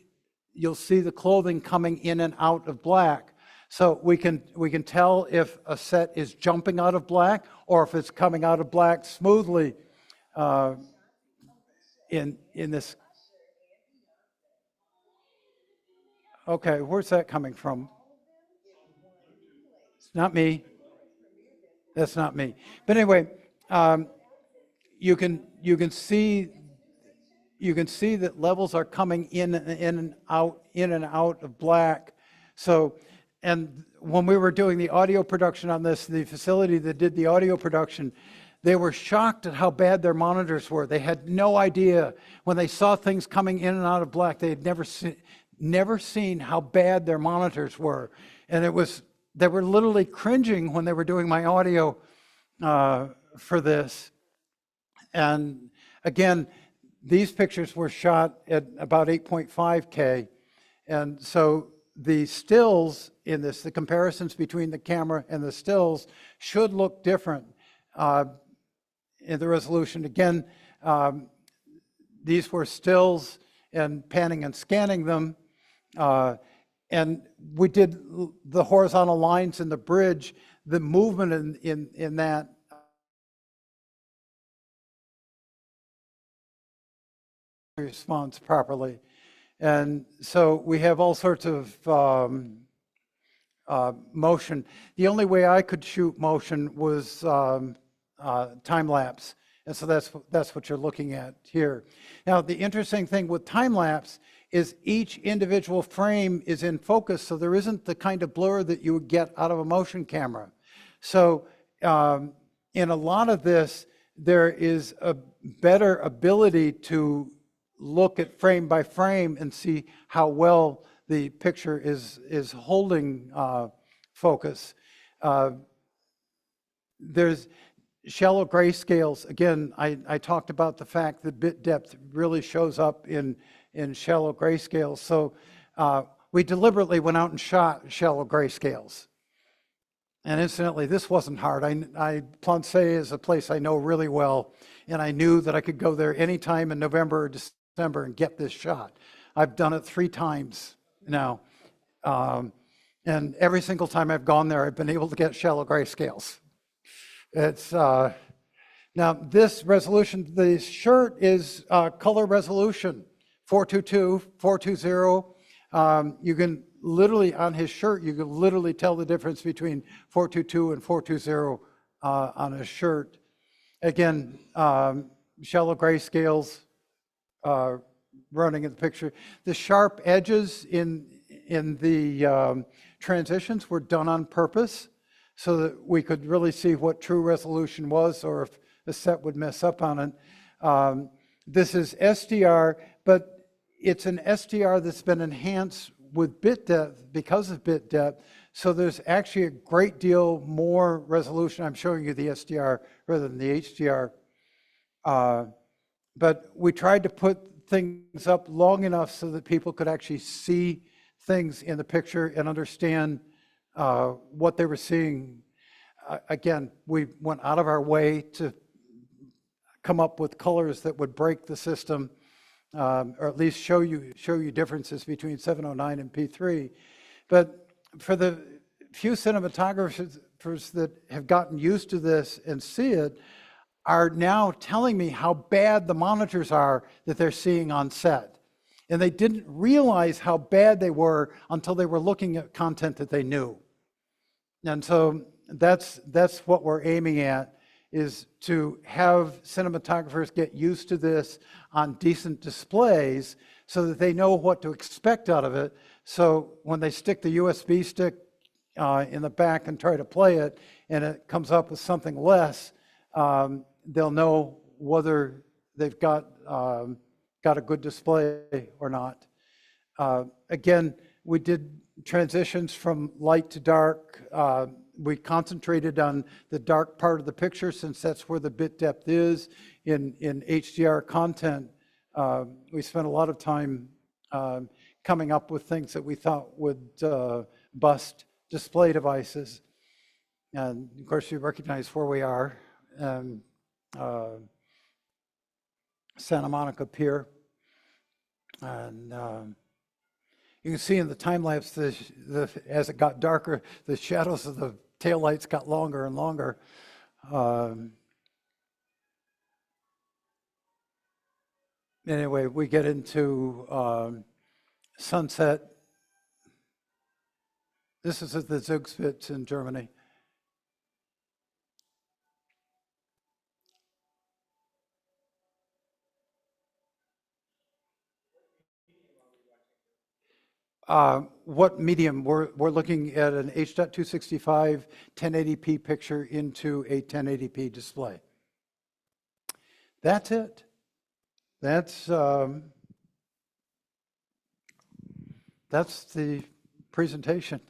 the clothing coming in and out of black. So we can tell if a set is jumping out of black or if it's coming out of black smoothly in this. Okay, where's that coming from? It's not me. That's not me. But anyway, you can see that levels are coming in and out of black. So, and when we were doing the audio production on this, the facility that did the audio production, they were shocked at how bad their monitors were. They had no idea when they saw things coming in and out of black. They had never seen how bad their monitors were, and they were literally cringing when they were doing my audio for this. And again, these pictures were shot at about 8.5K, and so the stills in this, the comparisons between the camera and the stills should look different in the resolution. Again, these were stills and panning and scanning them, and we did the horizontal lines in the bridge, the movement in that responds properly. And so we have all sorts of motion. The only way I could shoot motion was time lapse. And so that's what you're looking at here. Now, the interesting thing with time lapse is each individual frame is in focus, so there isn't the kind of blur that you would get out of a motion camera. So in a lot of this, there is a better ability to look at frame by frame and see how well the picture is holding focus. There's shallow grayscales. Again, I talked about the fact that bit depth really shows up in shallow grayscales. So we deliberately went out and shot shallow grayscales. And incidentally, this wasn't hard. Plancé is a place I know really well, and I knew that I could go there anytime in November or December and get this shot. I've done it 3 times now. And every single time I've gone there, I've been able to get shallow grayscales. It's now this resolution, the shirt is color resolution, 422, 420. You can literally, on his shirt, you can literally tell the difference between 422 and 420 on his shirt. Again, shallow grayscales running in the picture. The sharp edges in the transitions were done on purpose so that we could really see what true resolution was or if the set would mess up on it. This is SDR, but it's an SDR that's been enhanced with bit depth because of bit depth. So there's actually a great deal more resolution. I'm showing you the SDR rather than the HDR. But we tried to put things up long enough so that people could actually see things in the picture and understand what they were seeing. Again, we went out of our way to come up with colors that would break the system, or at least show you differences between 709 and P3. But for the few cinematographers that have gotten used to this and see it, are now telling me how bad the monitors are that they're seeing on set. And they didn't realize how bad they were until they were looking at content that they knew. And so that's what we're aiming at, is to have cinematographers get used to this on decent displays so that they know what to expect out of it. So when they stick the USB stick in the back and try to play it and it comes up with something less, they'll know whether they've got a good display or not. Again, We did transitions from light to dark. We concentrated on the dark part of the picture since that's where the bit depth is. In HDR content, we spent a lot of time coming up with things that we thought would bust display devices. And of course, you recognize where we are. Santa Monica Pier. And you can see in the time lapse, as it got darker, the shadows of the taillights got longer and longer. Anyway, we get into sunset. This is at the Zugspitze in Germany. What medium? We're looking at an H.265 1080p picture into a 1080p display. That's it. That's the presentation.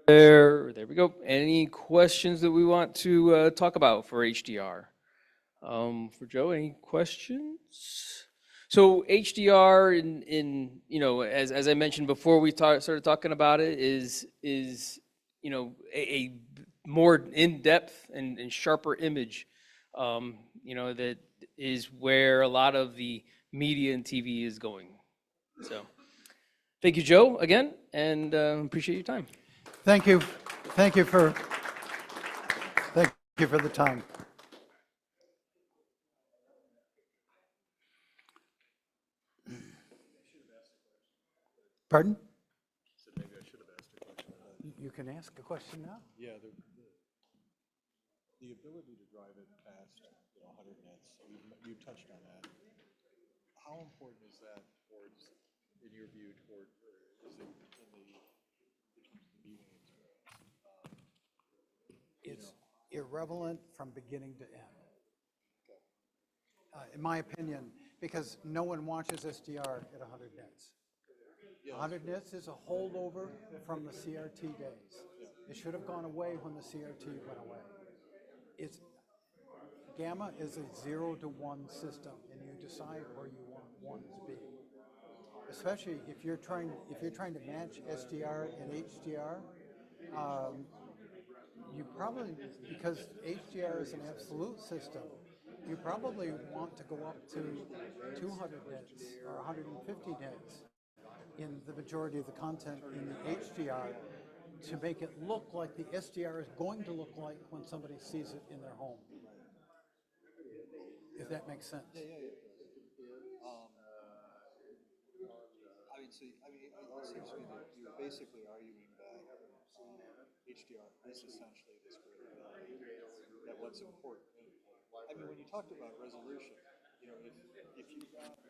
There we go. Any questions that we want to talk about for HDR? For Joe, any questions? So HDR in as I mentioned before we started talking about it is a more in-depth and sharper image. That is where a lot of the media and TV is going. So thank you, Joe, again, and appreciate your time. Thank you. Thank you for the time. Pardon? Maybe I should have asked a question. You can ask a question now. Yeah, the ability to drive it past 100 nits, you touched on that. How important is that towards, in your view, is it in the viewing experience? It's irrelevant from beginning to end. In my opinion, because no one watches SDR at 100 nits. 100 nits is a holdover from the CRT days. It should have gone away when the CRT went away. Gamma is a 0 to 1 system, and you decide where you want 1 to be. Especially if you're trying to match SDR and HDR, you probably, because HDR is an absolute system, you probably want to go up to 200 nits or 150 nits in the majority of the content in the HDR to make it look like the SDR is going to look like when somebody sees it in their home. If that makes sense. It seems to me that you're basically arguing that HDR is essentially this great ability, that what's important. I mean, when you talked about resolution, if you got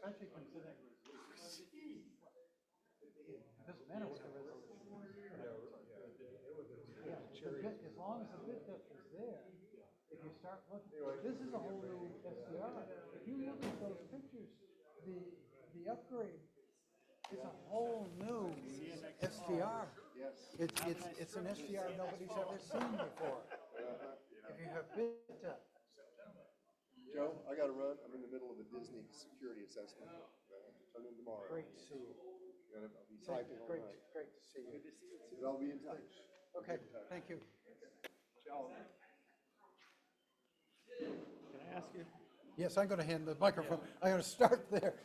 Especially considering it doesn't matter what the resolution is. As long as the bit depth is there, if you start looking, this is a whole new SDR. If you look at those pictures, the upgrade is a whole new SDR. Yes. It's an SDR nobody's ever seen before. If you have beta. Joe, I gotta run. I'm in the middle of a Disney security assessment. Turn in tomorrow. Great to see you. I'll be typing all Great, night. great to see you. But I'll be in touch. Okay, thank you. Can I ask you? Yes, I'm going to hand the microphone. I'm going to start there.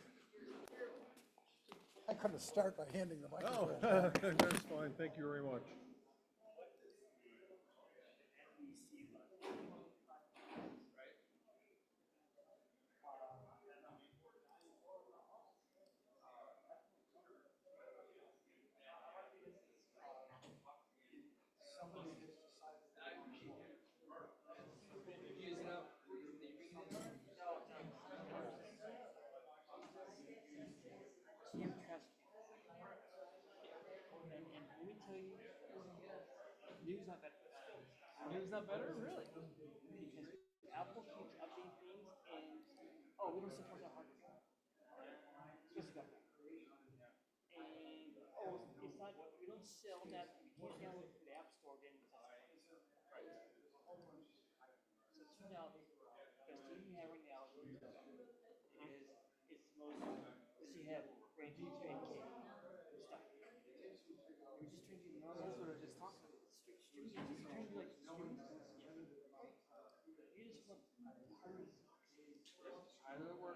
I'm going to start by handing the microphone. That's fine, thank you very much. Can't trust you. And let me tell you, news not better. News not better, really? Because Apple keeps updating things, and we don't support that hardware. Just got that. And it's not. We don't sell that. We can't download it to the App Store. Then it's right. So 2 now, the thing you have right now is it's the most. You have range to 8K stuff. We're just trying to do normal sort of just talk. Streaming, just trying to do like streaming. You just want hardware. How does it work?